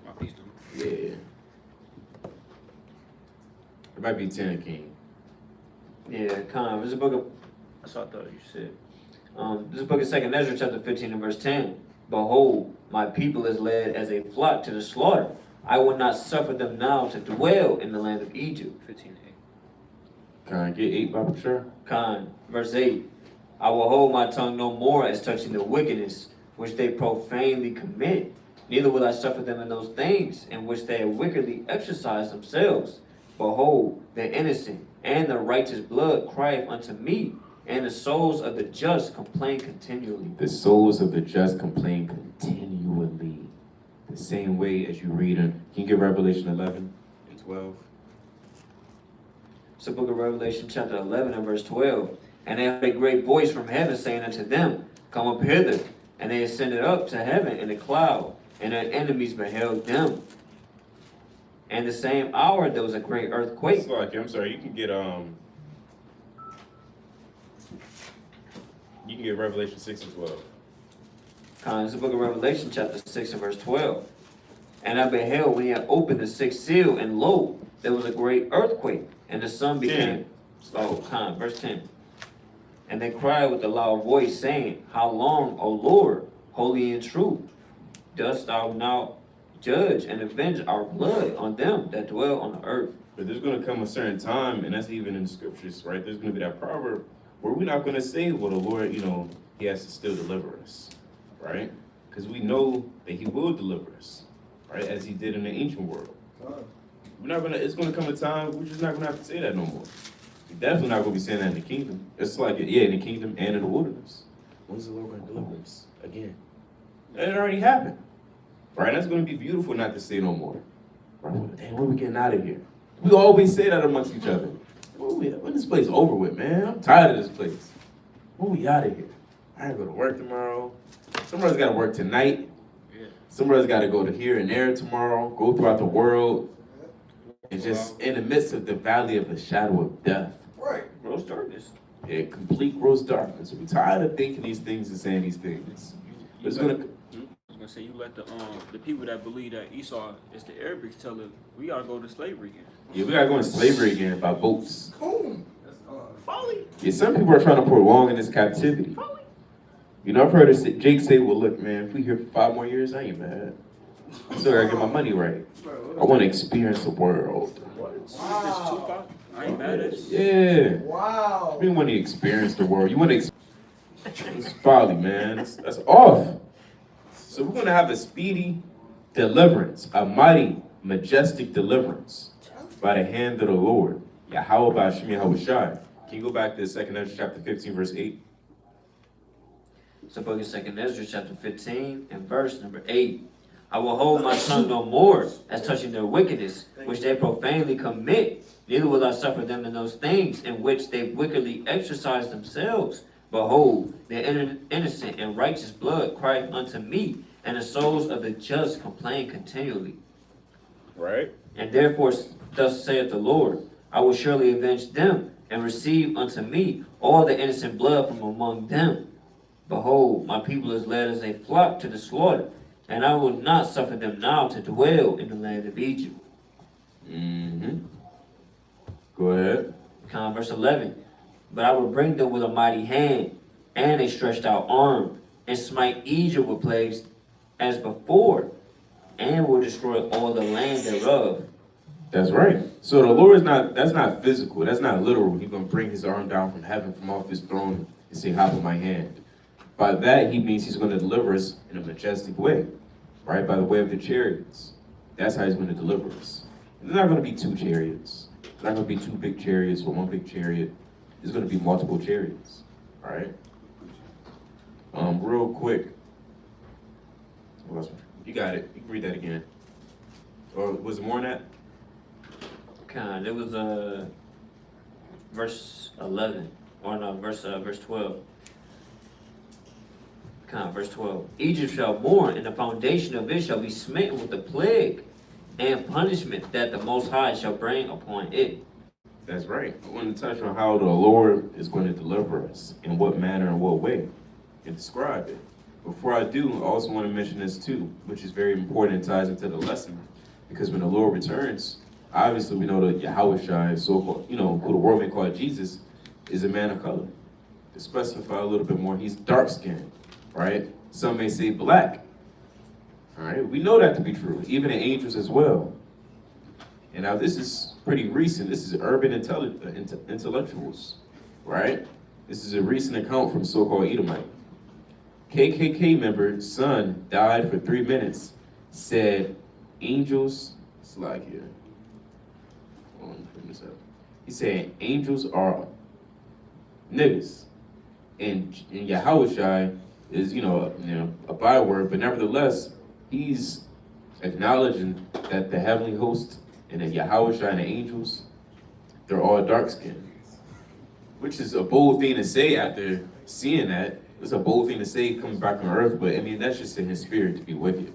My piece. Yeah. It might be 10, King. Yeah, kind of. This is a book of, that's what I thought you said. This is a book of 2nd Ezra, chapter 15 and verse 10. Behold, my people is led as a flock to the slaughter. I will not suffer them now to dwell in the land of Egypt. 15:8. Can I get 8, Bible sure? Con, verse 8. I will hold my tongue no more as touching the wickedness which they profanely commit. Neither will I suffer them in those things in which they wickedly exercise themselves. Behold, the innocent and the righteous blood crieth unto me, and the souls of the just complain continually. The souls of the just complain continually. The same way as you read in, can you get Revelation 11 and 12? It's the book of Revelation, chapter 11 and verse 12. And they heard a great voice from heaven saying unto them, come up hither. And they ascended up to heaven in a cloud, and their enemies beheld them. And the same hour there was a great earthquake. It's like, I'm sorry, you can get Revelation 6 and 12. It's the book of Revelation, chapter 6 and verse 12. And I beheld when he had opened the sixth seal, and lo, there was a great earthquake, and the sun became, verse 10. And they cried with a loud voice, saying, how long, O Lord, holy and true, dost thou now judge and avenge our blood on them that dwell on the earth? But there's going to come a certain time, and that's even in the scriptures, right? There's going to be that proverb where we're not going to say, well, the Lord, he has to still deliver us, right? Because we know that he will deliver us, right? As he did in the ancient world. We're not going to, it's going to come a time, we're just not going to have to say that no more. You're definitely not gonna be saying that in the kingdom. It's like, yeah, in the kingdom and in the wilderness. When's the Lord gonna deliver us again? And it already happened. Right? That's gonna be beautiful not to say no more. Right? Dang, when we getting out of here? We always say that amongst each other. When this place over with, man? I'm tired of this place. When we out of here? I gotta go to work tomorrow. Some brothers gotta work tonight. Yeah. Some brothers gotta go to here and there tomorrow, go throughout the world. And just in the midst of the valley of the shadow of death. Right. Gross darkness. Yeah, complete gross darkness. We're tired of thinking these things and saying these things. But it's gonna I was gonna say, you let the people that believe that Esau is the Arabics tell them we gotta go to slavery again. we gotta go into slavery again by boats. Boom. Folly. Yeah, some people are trying to prolong in this captivity. You know, I've heard Jake say, well, look, man, if we here for 5 more years, I ain't mad. I still gotta get my money right. I want to experience the world. This Tupac, I ain't mad at you. Yeah. Wow. You want to experience the world. You want to it's folly, man. That's off. So we're going to have a speedy deliverance, a mighty, majestic deliverance by the hand of the Lord. Yahweh Ba'ashem Yahweh Shai. Can you go back to 2nd Ezra chapter 15, verse 8? It's the book of 2nd Ezra, chapter 15, and verse number 8. I will hold my tongue no more as touching their wickedness, which they profanely commit. Neither will I suffer them in those things in which they wickedly exercise themselves. Behold, their innocent and righteous blood crieth unto me, and the souls of the just complain continually. Right? And therefore thus saith the Lord, I will surely avenge them, and receive unto me all the innocent blood from among them. Behold, my people is led as a flock to the slaughter, and I will not suffer them now to dwell in the land of Egypt. Mm-hmm. Go ahead. Verse 11. But I will bring them with a mighty hand, and a stretched out arm, and smite Egypt with plagues as before, and will destroy all the land thereof. That's right. So the Lord that's not physical. That's not literal. He's going to bring his arm down from heaven, from off his throne, and say, hop in my hand. By that, he means he's going to deliver us in a majestic way, right? By the way of the chariots. That's how he's going to deliver us. There's not going to be 2 chariots. There's not going to be 2 big chariots or 1 big chariot. There's going to be multiple chariots, all right? Real quick. You got it. You can read that again. Or was it more than that? It was verse 11, or no, verse 12. Verse 12. Egypt shall mourn, and the foundation of it shall be smitten with the plague and punishment that the Most High shall bring upon it. That's right. I want to touch on how the Lord is going to deliver us, in what manner and what way, and describe it. Before I do, I also want to mention this too, which is very important and ties into the lesson, because when the Lord returns, obviously we know that Yahweh Shai, so-called, who the world may call Jesus, is a man of color. To specify a little bit more, he's dark-skinned, right? Some may say black. All right, we know that to be true, even in angels as well. And now this is pretty recent. This is urban intellectuals, right? This is a recent account from so-called Edomite. KKK member's son died for 3 minutes, said angels, slide here. Hold on, put this up. He said angels are niggas. And Yahweh Shai is, a byword, but nevertheless, he's acknowledging that the heavenly host and the Yahweh Shai and the angels, they're all dark-skinned. Which is a bold thing to say after seeing that. It's a bold thing to say coming back on earth, but I mean, that's just in his spirit to be wicked.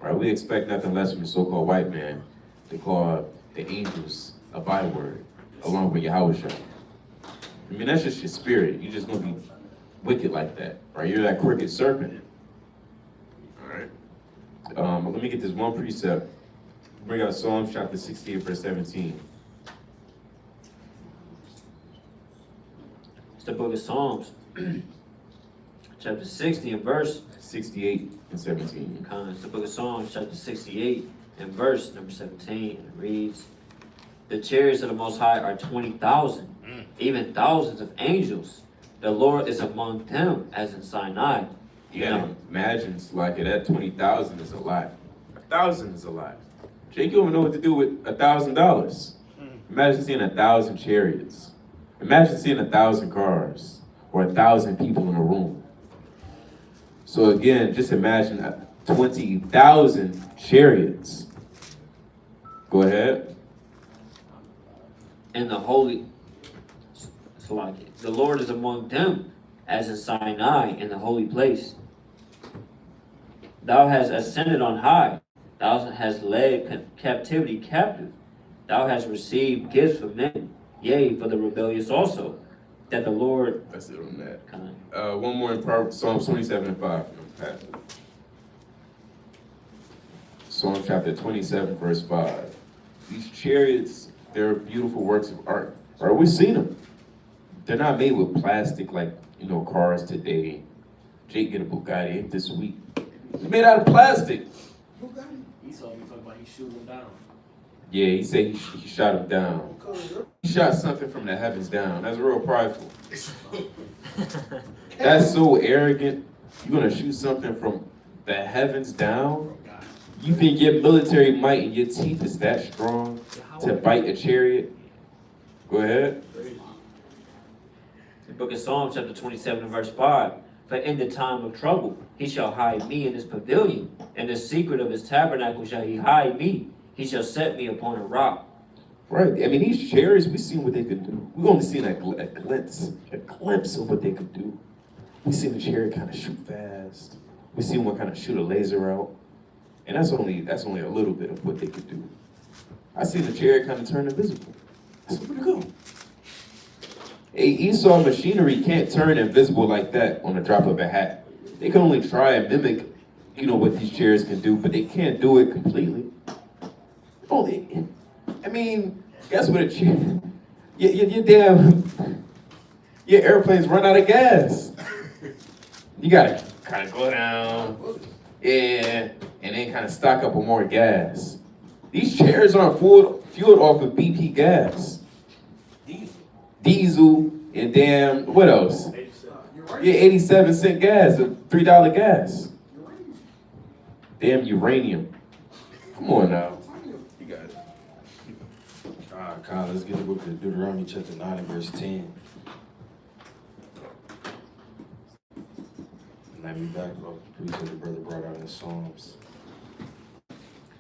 Right? We expect nothing less from the so-called white man to call the angels a byword, along with Yahweh Shai. I mean, that's just your spirit. You're just going to be wicked like that, right? You're that crooked serpent. All right. Let me get this one precept. Bring out Psalms chapter 68, verse 17. It's the book of Psalms, chapter 60 and verse 68 and 17. It's the book of Psalms, chapter 68 and verse number 17. And it reads, the chariots of the Most High are 20,000, even thousands of angels. The Lord is among them, as in Sinai. Yeah, imagine it's like that 20,000 is a lot. 1,000 is a lot. Jake, you don't know what to do with $1,000. Imagine seeing 1,000 chariots. Imagine seeing 1,000 cars or 1,000 people in a room. So again, just imagine 20,000 chariots. Go ahead. And the holy, the Lord is among them, as in Sinai in the holy place. Thou hast ascended on high. Thou hast led captivity captive. Thou hast received gifts for men, yea, for the rebellious also. That the Lord. That's it on that. Kind One more in Psalms 27:5. Psalm chapter 27, verse 5. These chariots, they're beautiful works of art. Right? We've seen them. They're not made with plastic like, cars today. Jake get a Bugatti this week. It's made out of plastic. Who got it? Esau, you talking about he shooting him down. Yeah, he said he shot him down. He shot something from the heavens down. That's real prideful. That's so arrogant. You're gonna shoot something from the heavens down? You think your military might and your teeth is that strong to bite a chariot? Go ahead. The book of Psalms, chapter 27, and verse 5. For in the time of trouble he shall hide me in his pavilion. In the secret of his tabernacle shall he hide me. He shall set me upon a rock. Right. I mean, these chariots, we've seen what they could do. We've only seen a glimpse of what they could do. We've seen the chariot kind of shoot fast. We've seen one kind of shoot a laser out. And that's only a little bit of what they could do. I seen the chariot kind of turn invisible. That's pretty cool. A Esau machinery can't turn invisible like that on a drop of a hat. They can only try and mimic, what these chariots can do, but they can't do it completely. Guess what a chariot? Your airplanes run out of gas. You gotta kind of go down, and then kind of stock up on more gas. These chairs aren't fueled off of BP gas. Diesel, and damn, what else? Yeah, 87-cent gas, $3 gas. Damn uranium. Come on now. You got it. All right, Kyle, let's get the book of Deuteronomy chapter 9 and verse 10. Let me back up. Appreciate the brother brought out in the Psalms.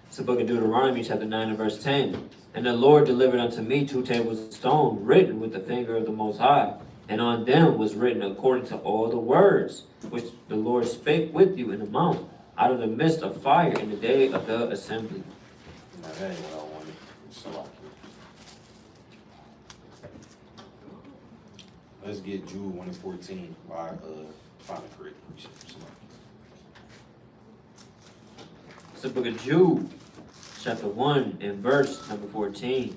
It's the book of Deuteronomy, chapter 9, and verse 10. And the Lord delivered unto me 2 tables of stone, written with the finger of the Most High. And on them was written according to all the words which the Lord spake with you in the mount, out of the midst of fire in the day of the assembly. Now, that ain't what I wanted. So, let's get Jude 1 and 14 by Final Creek. It's the book of Jude, chapter 1 and verse number 14.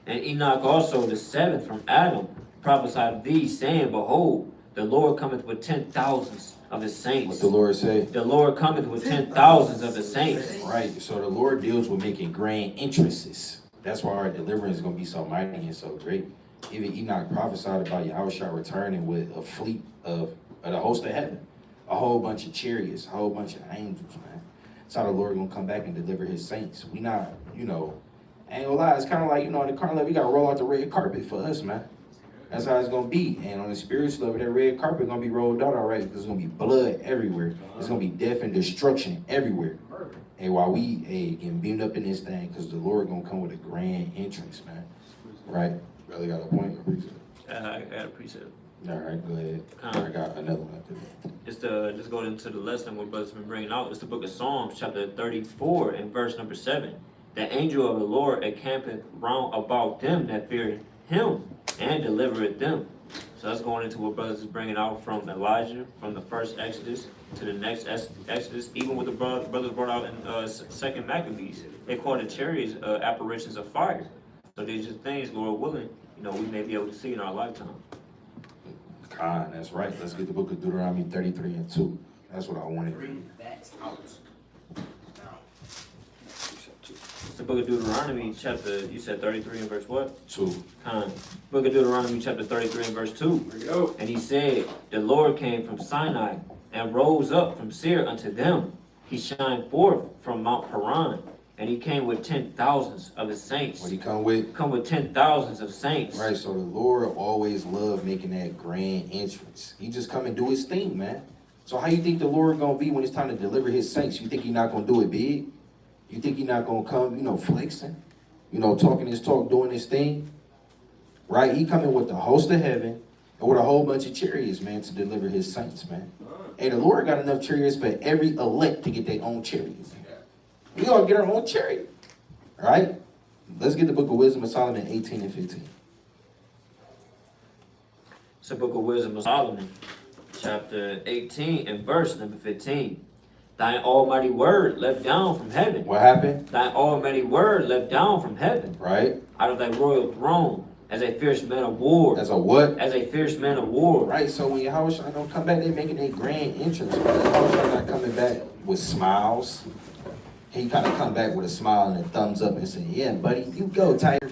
And Enoch also, the seventh from Adam, prophesied of thee, saying, Behold, the Lord cometh with 10,000s of his saints. What the Lord say? The Lord cometh with 10,000s of his saints. Right, so the Lord deals with making grand entrances. That's why our deliverance is going to be so mighty and so great. Even Enoch prophesied about Yahushua returning with a fleet of the host of heaven. A whole bunch of chariots, a whole bunch of angels, man. That's how the Lord going to come back and deliver his saints. We not, I ain't gonna lie, it's kind of like, in the carnal level, we got to roll out the red carpet for us, man. That's how it's going to be. And on the spiritual level, that red carpet going to be rolled out all right, because there's going to be blood everywhere. There's going to be death and destruction everywhere. And while we getting beamed up in this thing, because the Lord going to come with a grand entrance, man. Right? Brother got a point? I got a precept. All right, go ahead. I got another one after that. Just going into the lesson what brother's been bringing out. It's the book of Psalms, chapter 34 and verse number 7. The angel of the Lord encampeth round about them that fear him, and delivereth them. So that's going into what brothers is bringing out from Elijah, from the first Exodus to the next Exodus, even what the brothers brought out in Second Maccabees. They call the chariots apparitions of fire. So these are things, Lord willing, we may be able to see in our lifetime. Khan, that's right. Let's get the book of Deuteronomy 33 and 2. That's what I wanted. Read that out. It's the book of Deuteronomy, chapter, you said 33 and verse what? 2. Book of Deuteronomy, chapter 33 and verse 2. Bring it out. And he said, The Lord came from Sinai and rose up from Seir unto them. He shined forth from Mount Paran And he came with 10,000s of his saints. What he come with? Come with 10,000s of saints. Right, so the Lord always loved making that grand entrance. He just come and do his thing, man. So how you think the Lord gonna be when it's time to deliver his saints? You think he not gonna do it big? You think he not gonna come, flexing? Talking his talk, doing his thing? Right? He coming with the host of heaven and with a whole bunch of chariots, man, to deliver his saints, man. Hey, the Lord got enough chariots for every elect to get their own chariots. We all get our own chariot. All right? Let's get the book of Wisdom of Solomon 18 and 15. It's the book of Wisdom of Solomon, chapter 18 and verse number 15. Thine almighty word left down from heaven. What happened? Thine almighty word left down from heaven. Right? Out of thy royal throne, as a fierce man of war. As a what? As a fierce man of war. Right, so when Yahushua don't come back, they making a grand entrance. Yahushua not coming back with smiles. He kind of come back with a smile and a thumbs up and say, yeah, buddy, you go, Tiger.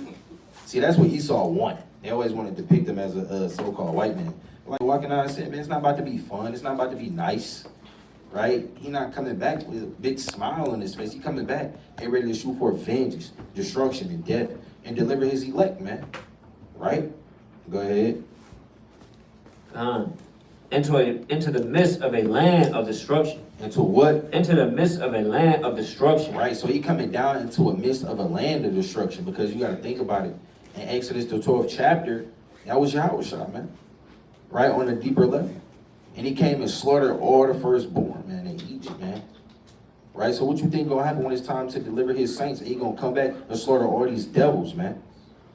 See, that's what Esau wanted. They always want to depict him as a so-called white man. Like walking out and saying, man, it's not about to be fun. It's not about to be nice. Right? He not coming back with a big smile on his face. He coming back and ready to shoot for vengeance, destruction, and death, and deliver his elect, man. Right? Go ahead. Into the midst of a land of destruction. Into what? Into the midst of a land of destruction. Right, so he coming down into a midst of a land of destruction, because you got to think about it. In Exodus, the 12th chapter, that was Yahushua, man. Right, on a deeper level. And he came and slaughtered all the firstborn, man, in Egypt, man. Right, so what you think gonna happen when it's time to deliver his saints? And he gonna come back and slaughter all these devils, man.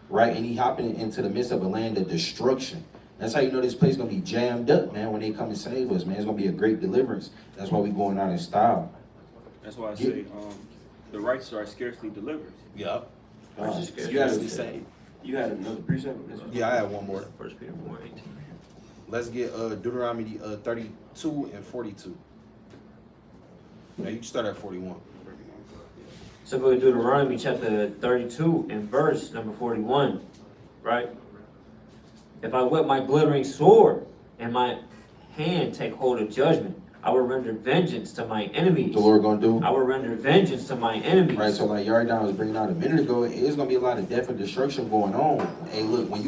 Right, and he hopping into the midst of a land of destruction. That's how you know this place gonna be jammed up, man, when they come and save us, man. It's gonna be a great deliverance. That's why we going out in style. That's why I say the righteous are scarcely delivered. Yup. You had to say. You had another precept? Yeah, I have one more. First Peter 4:18. Let's get Deuteronomy 32 and 42. Now you can start at 41. So go to Deuteronomy chapter 32 and verse number 41. Right? If I whip my glittering sword and my hand take hold of judgment, I will render vengeance to my enemies. The Lord gonna do. I will render vengeance to my enemies. Right, so like Yardan was bringing out a minute ago, it's gonna be a lot of death and destruction going on. Hey, look, when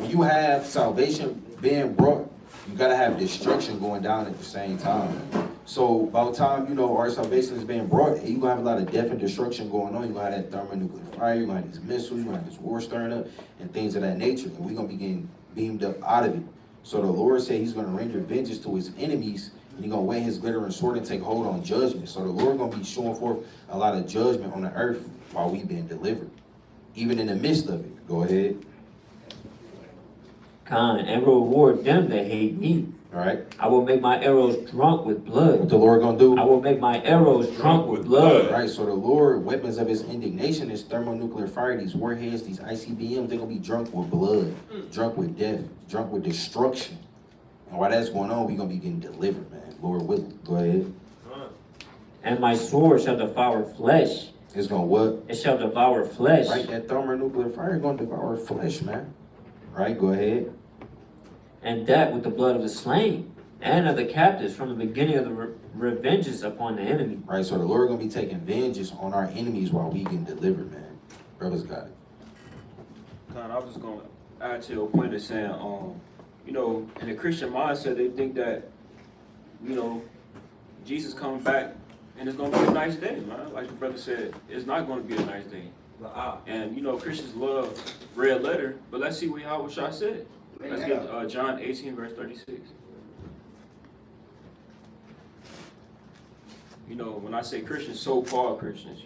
you have salvation being brought, you gotta have destruction going down at the same time. So by the time our salvation is being brought, you gonna have a lot of death and destruction going on. You gonna have that thermonuclear fire, you gonna have these missiles, you gonna have this war stirring up, and things of that nature. And we're gonna be getting beamed up out of it. So the Lord said He's gonna render vengeance to His enemies. And He's gonna weigh His glittering sword and take hold on judgment. So the Lord gonna be showing forth a lot of judgment on the earth while we being delivered, even in the midst of it. Go ahead. And reward them that hate me. All right. I will make my arrows drunk with blood. What the Lord gonna do? I will make my arrows drunk with blood. Right. So the Lord, weapons of His indignation is thermonuclear fire. These warheads, these ICBMs, they're gonna be drunk with blood, drunk with death, drunk with destruction. And while that's going on, we're gonna be getting delivered, man. Lord willing. Go ahead. And my sword shall devour flesh. It's gonna what? It shall devour flesh. Right. That thermonuclear fire is gonna devour flesh, man. Right. Go ahead. And that with the blood of the slain and of the captives from the beginning of the revenges upon the enemy. Right. So the Lord gonna be taking vengeance on our enemies while we getting delivered, man. Brothers got it. I was just gonna add to your point of saying, in the Christian mindset, they think that, Jesus coming back and it's gonna be a nice day, man. Like the brother said, it's not gonna be a nice day. And Christians love red letter, but let's see what Yahushua said. Let's get John 18 verse 36. When I say Christians, so-called Christians,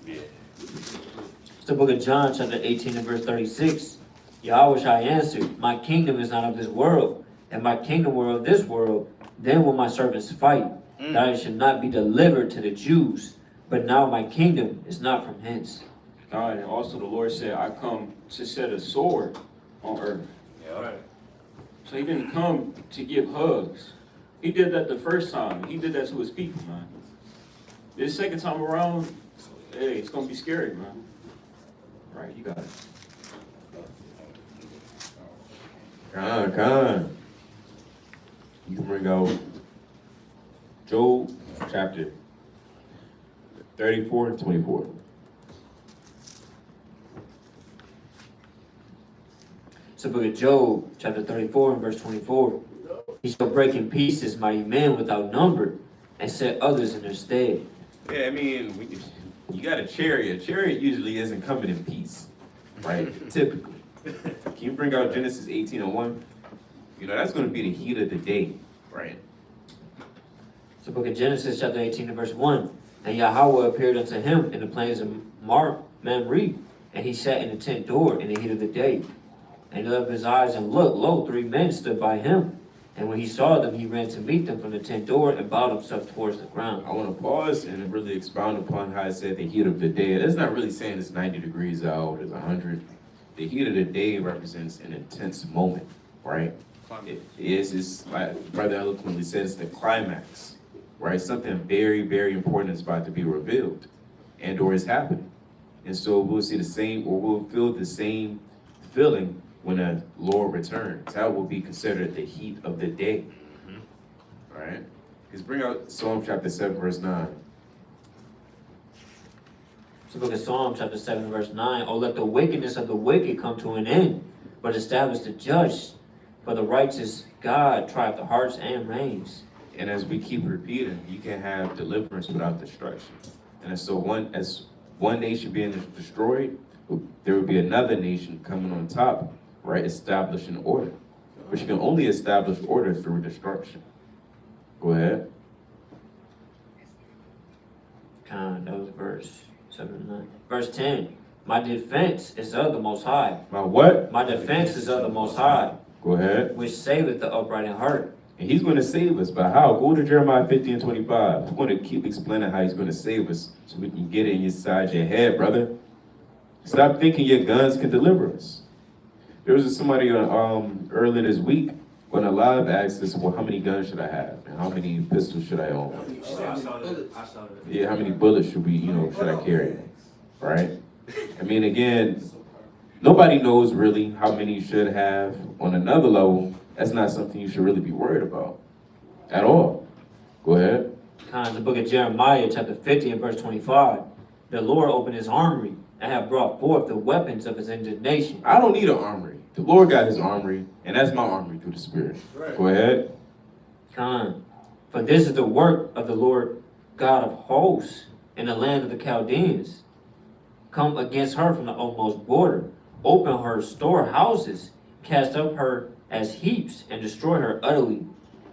Yeah. It's the book of John, chapter 18 and verse 36. Yahushua answered, my kingdom is not of this world, and my kingdom were of this world. Then will my servants fight, that I should not be delivered to the Jews. But now my kingdom is not from hence. God, and also the Lord said, I come to set a sword on earth. Yeah. Right. So He didn't come to give hugs. He did that the first time. He did that to His people, man. This second time around, hey, it's gonna be scary, man. Right, you got it. Con. You can bring out Job chapter 34 and 24. So book of Job, chapter 34 and verse 24. He shall break in pieces mighty men without number, and set others in their stead. Yeah, I mean, you got a chariot. A chariot usually isn't coming in peace, right? Typically. Can you bring out Genesis 18 and 1? You know, that's going to be the heat of the day, right? So book of Genesis, chapter 18 and verse 1. And Yahweh appeared unto him in the plains of Mamre, and he sat in the tent door in the heat of the day. And he lifted his eyes and looked, lo, 3 men stood by him. And when he saw them, he ran to meet them from the tent door and bowed himself towards the ground. I want to pause and really expound upon how I said the heat of the day. That's not really saying it's 90 degrees out, it's 100. The heat of the day represents an intense moment, right? It's like Brother eloquently said, it's the climax, right? Something very, very important is about to be revealed and or is happening. And so we'll see the same, or we'll feel the same feeling when the Lord returns. That will be considered the heat of the day, right? Let's bring out Psalm chapter 7, verse 9. So book of Psalm, chapter 7, verse 9. Oh, let the wickedness of the wicked come to an end, but establish the just. For the righteous God trieth the hearts and reins. And as we keep repeating, you can have deliverance without destruction. And so as one nation being destroyed, there will be another nation coming on top, right, establishing order. But you can only establish order through destruction. Go ahead. That was verse 7 9. Verse 10. My defense is of the Most High. My what? My defense is of the Most High, Go ahead. which saveth the upright in heart. And he's going to save us. But how? Go to Jeremiah 50 and 25. I'm going to keep explaining how he's going to save us so we can get it inside your head, brother. Stop thinking your guns can deliver us. There was somebody earlier this week when a live asked us, well, how many guns should I have? And how many pistols should I own? I saw that. Yeah, how many bullets should should I carry? Right? I mean, again, nobody knows really how many you should have. On another level, that's not something you should really be worried about at all. Go ahead. The book of Jeremiah, chapter 50 and verse 25. The Lord opened his armory and have brought forth the weapons of his indignation. I don't need an armory. The Lord got his armory, and that's my armory through the Spirit. Go ahead. For this is the work of the Lord God of hosts in the land of the Chaldeans. Come against her from the utmost border, open her storehouses, cast up her as heaps, and destroy her utterly.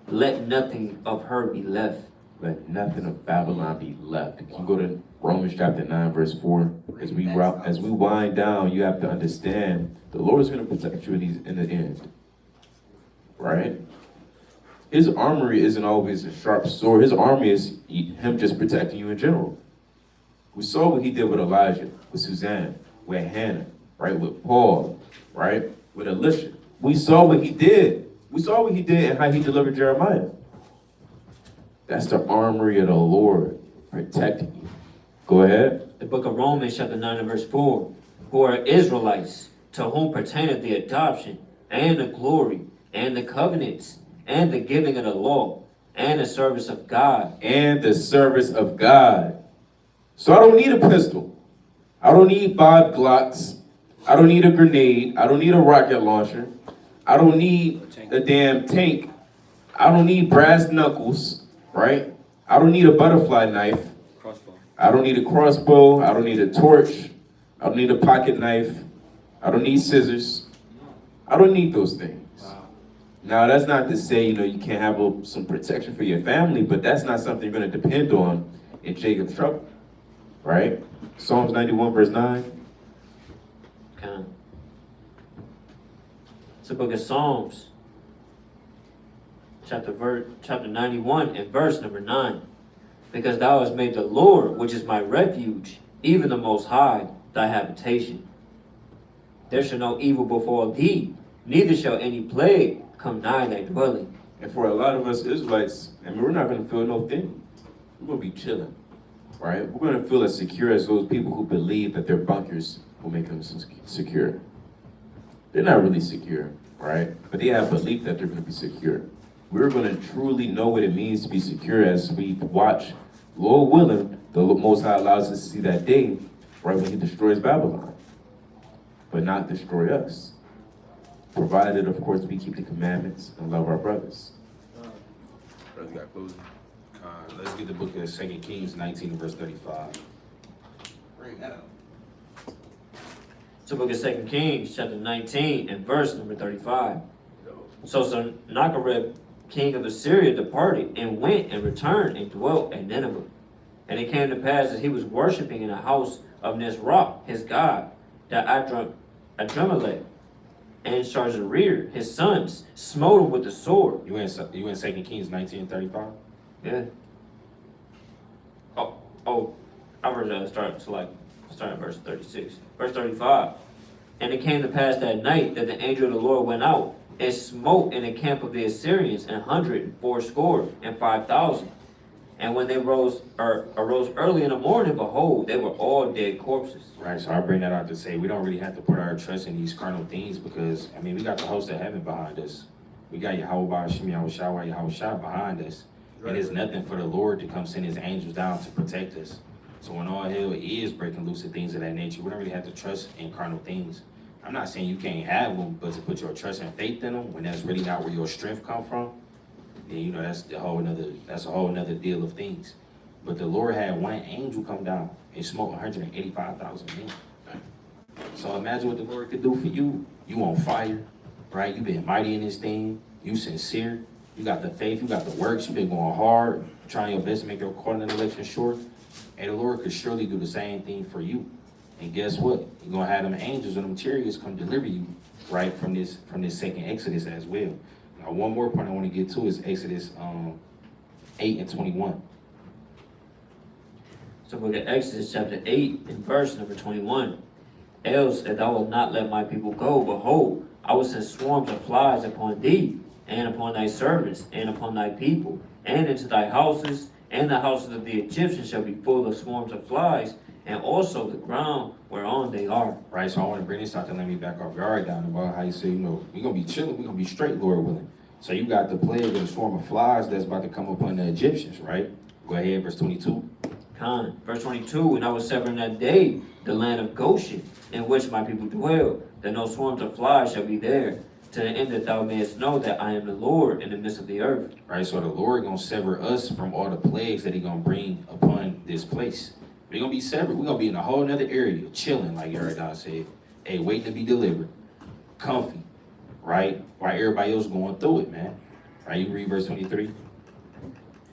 Let nothing of her be left. Let nothing of Babylon be left. Can you go to Romans chapter 9, verse 4? As we wind down, you have to understand the Lord is going to protect you in the end. Right? His armory isn't always a sharp sword. His army is him just protecting you in general. We saw what he did with Elijah, with Suzanne, with Hannah, right? With Paul, right? With Elisha. We saw what he did. We saw what he did and how he delivered Jeremiah. That's the armory of the Lord protecting you. Go ahead. The book of Romans, chapter 9 and verse 4. Who are Israelites, to whom pertaineth the adoption, and the glory, and the covenants, and the giving of the law, and the service of God. And the service of God. So I don't need a pistol. I don't need 5 Glocks. I don't need a grenade. I don't need a rocket launcher. I don't need a damn tank. I don't need brass knuckles, right? I don't need a butterfly knife. Crossbow. I don't need a crossbow. I don't need a torch. I don't need a pocket knife. I don't need scissors. I don't need those things. Now, that's not to say, you can't have some protection for your family, but that's not something you're going to depend on in Jacob's trouble, right? Psalms 91, verse 9. It's the book of Psalms, chapter 91 and verse number 9. Because thou hast made the Lord, which is my refuge, even the Most High, thy habitation. There shall no evil befall thee, neither shall any plague come nigh thy dwelling. And for a lot of us Israelites, we're not going to feel no thing. We're going to be chilling, right? We're going to feel as secure as those people who believe that their bunkers will make them secure. They're not really secure, right? But they have belief that they're going to be secure. We're going to truly know what it means to be secure as we watch Lord willing, the Most High allows us to see that day, right, when he destroys Babylon, but not destroy us. Provided, of course, we keep the commandments and love our brothers. Brother got closing. Let's get the book of 2 Kings 19 verse 35. Bring that up. So book of 2 Kings, chapter 19, and verse number 35. So Sennacherib, king of Assyria, departed, and went and returned and dwelt at Nineveh. And it came to pass that he was worshiping in the house of Nisroch, his god, that Adremelech, and Shazarir, his sons, smote him with the sword. You in 2 Kings 19 35? Yeah. Oh, I was start at verse 36. Verse 35. And it came to pass that night that the angel of the Lord went out and smote in the camp of the Assyrians 185,000. And when they arose early in the morning, behold, they were all dead corpses. Right, so I bring that out to say we don't really have to put our trust in these carnal things because, I mean, we got the host of heaven behind us. We got Yahweh Hashem Yahweh behind us. And it's nothing for the Lord to come send his angels down to protect us. So when all hell is breaking loose and things of that nature, we don't really have to trust in carnal things. I'm not saying you can't have them, but to put your trust and faith in them when that's really not where your strength come from, then you know that's a whole nother deal of things. But the Lord had one angel come down and smote 185,000 men. So imagine what the Lord could do for you. You on fire, right? You been mighty in this thing. You sincere. You got the faith. You got the works. You been going hard, trying your best to make your calling and election short. And the Lord could surely do the same thing for you. And guess what? You're gonna have them angels and them chariots come deliver you, right, from this second Exodus as well. Now, one more point I want to get to is Exodus 8 and 21. So book of Exodus chapter 8 and verse number 21. Else that thou wilt not let my people go, behold, I will send swarms of flies upon thee, and upon thy servants, and upon thy people, and into thy houses, and the houses of the Egyptians shall be full of swarms of flies, and also the ground whereon they are. Right, so I want to bring this out to let me back off guard down about how you say, you know, we're going to be chilling, we're going to be straight, Lord willing. So you got the plague of the swarm of flies that's about to come upon the Egyptians, right? Go ahead, verse 22. Verse 22, and I will sever in that day the land of Goshen, in which my people dwell, that no swarms of flies shall be there, to the end that thou mayest know that I am the Lord in the midst of the earth. Right, so the Lord going to sever us from all the plagues that he going to bring upon this place. We're going to be severed. We're going to be in a whole nother area, chilling, like Eridan said. Hey, waiting to be delivered. Comfy, right? While everybody else going through it, man. Right, you read verse 23.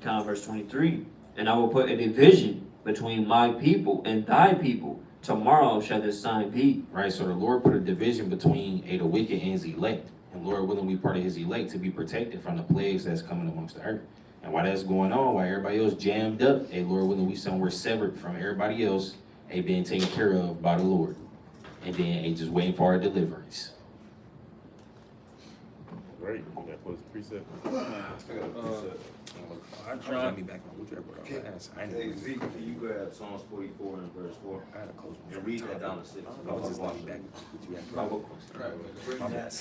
Verse 23, and I will put a division between my people and thy people. Tomorrow shall this sign be. Right, so the Lord put a division between the wicked and his elect. And Lord willing, we part of his elect to be protected from the plagues that's coming amongst the earth. And while that's going on, while everybody else jammed up, Lord willing, we somewhere severed from everybody else, being taken care of by the Lord. And then just waiting for our deliverance. Right, that was precept. Let me back on. What you brought up last? I Hey, didn't Zeke, can you grab Psalms 44 and verse 4? I had to close my And read that down to 6. I was just looking back. What you had?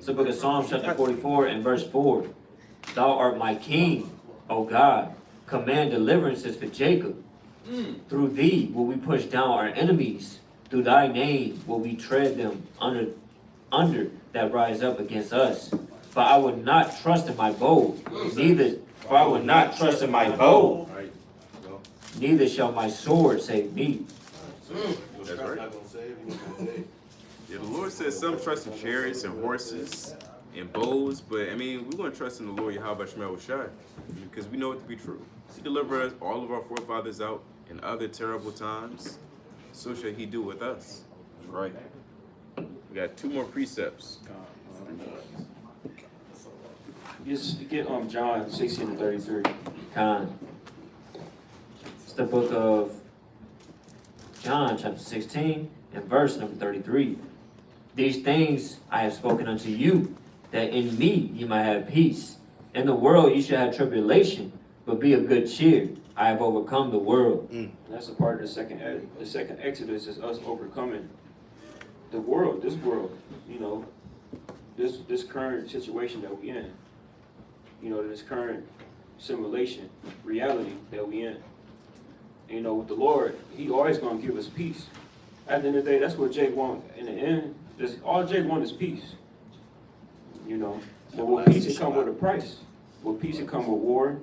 So book of Psalms chapter 44 and verse 4. Thou art my king, O God. Command deliverances for Jacob. Through thee will we push down our enemies. Through thy name will we tread them under that rise up against us. For I would not trust in my bow, neither shall my sword save me. That's right. Yeah, the Lord says some trust in chariots and horses and bows, but I mean, we want to trust in the Lord Yahweh Shemel Shai because we know it to be true. He delivered us, all of our forefathers out in other terrible times. So shall he do with us. That's right. We got 2 more precepts. Just get John 16 and 33. It's the book of John chapter 16 and verse number 33. These things I have spoken unto you, that in me you might have peace. In the world you shall have tribulation, but be of good cheer. I have overcome the world. And that's a part of the second Exodus is us overcoming the world, this world, you know, this current situation that we in, you know, this current simulation, reality that we in. You know, with the Lord, He always gonna give us peace. At the end of the day, that's what Jake want. In the end, all Jake want is peace. You know, but with peace it come with a price. With peace it come with war,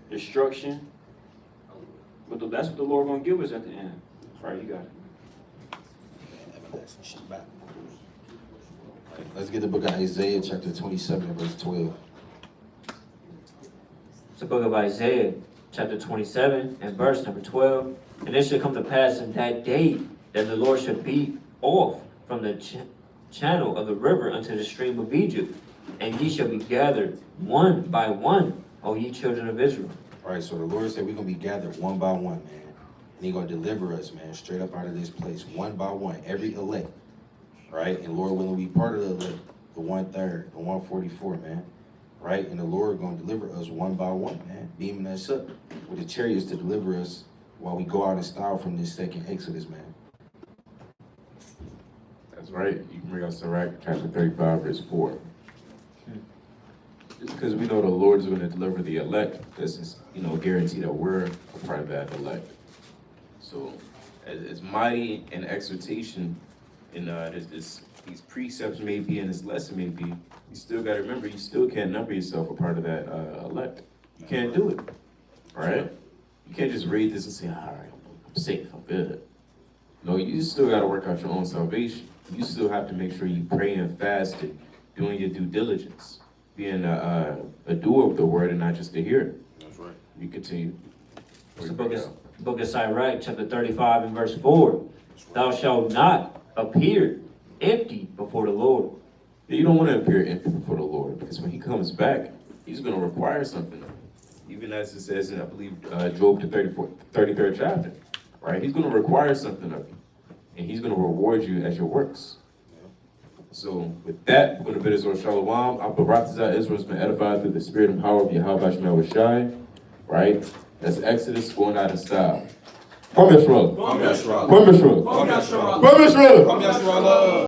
destruction. But that's what the Lord gonna give us at the end. Right, you got it. Everlasting shit back. Let's get the book of Isaiah, chapter 27, and verse 12. It's the book of Isaiah, chapter 27, and verse number 12. And it shall come to pass in that day that the Lord shall beat off from the channel of the river unto the stream of Egypt, and ye shall be gathered one by one, O ye children of Israel. All right, so the Lord said we're going to be gathered one by one, man. And He's going to deliver us, man, straight up out of this place, one by one, every elect. Right? And Lord willing, we part of the elect, the 1/3, the 144, man. Right? And the Lord going to deliver us one by one, man, beaming us up with the chariots to deliver us while we go out in style from this second Exodus, man. That's right. You can bring us Sirach chapter 35, verse 4. Just because we know the Lord's going to deliver the elect, doesn't, guarantee that we're a part of that elect. So, as mighty an exhortation in these precepts may be and this lesson may be, you still got to remember, you still can't number yourself a part of that elect. You can't do it. All right? You can't just read this and say, all right, I'm safe, I'm good. No, you still got to work out your own salvation. You still have to make sure you pray and fast and doing your due diligence. Being a doer of the word and not just a hearer. That's right. You continue. It's the book of Sirach, chapter 35, and verse 4. Thou shalt not appear empty before the Lord. You don't want to appear empty before the Lord, because when He comes back, He's going to require something of you. Even as it says in, I believe, Job, the 33rd chapter, right? He's going to require something of you, and He's going to reward you as your works. So with that, we're going to bid Israel Shalom. Abba Ratazah, Israel has been edified through the spirit and power of Yahweh Shemel Shai, right? That's Exodus going out in style. Kwam Yisrael. Kwam Yisrael. Kwam Yisrael. Kwam Yisrael.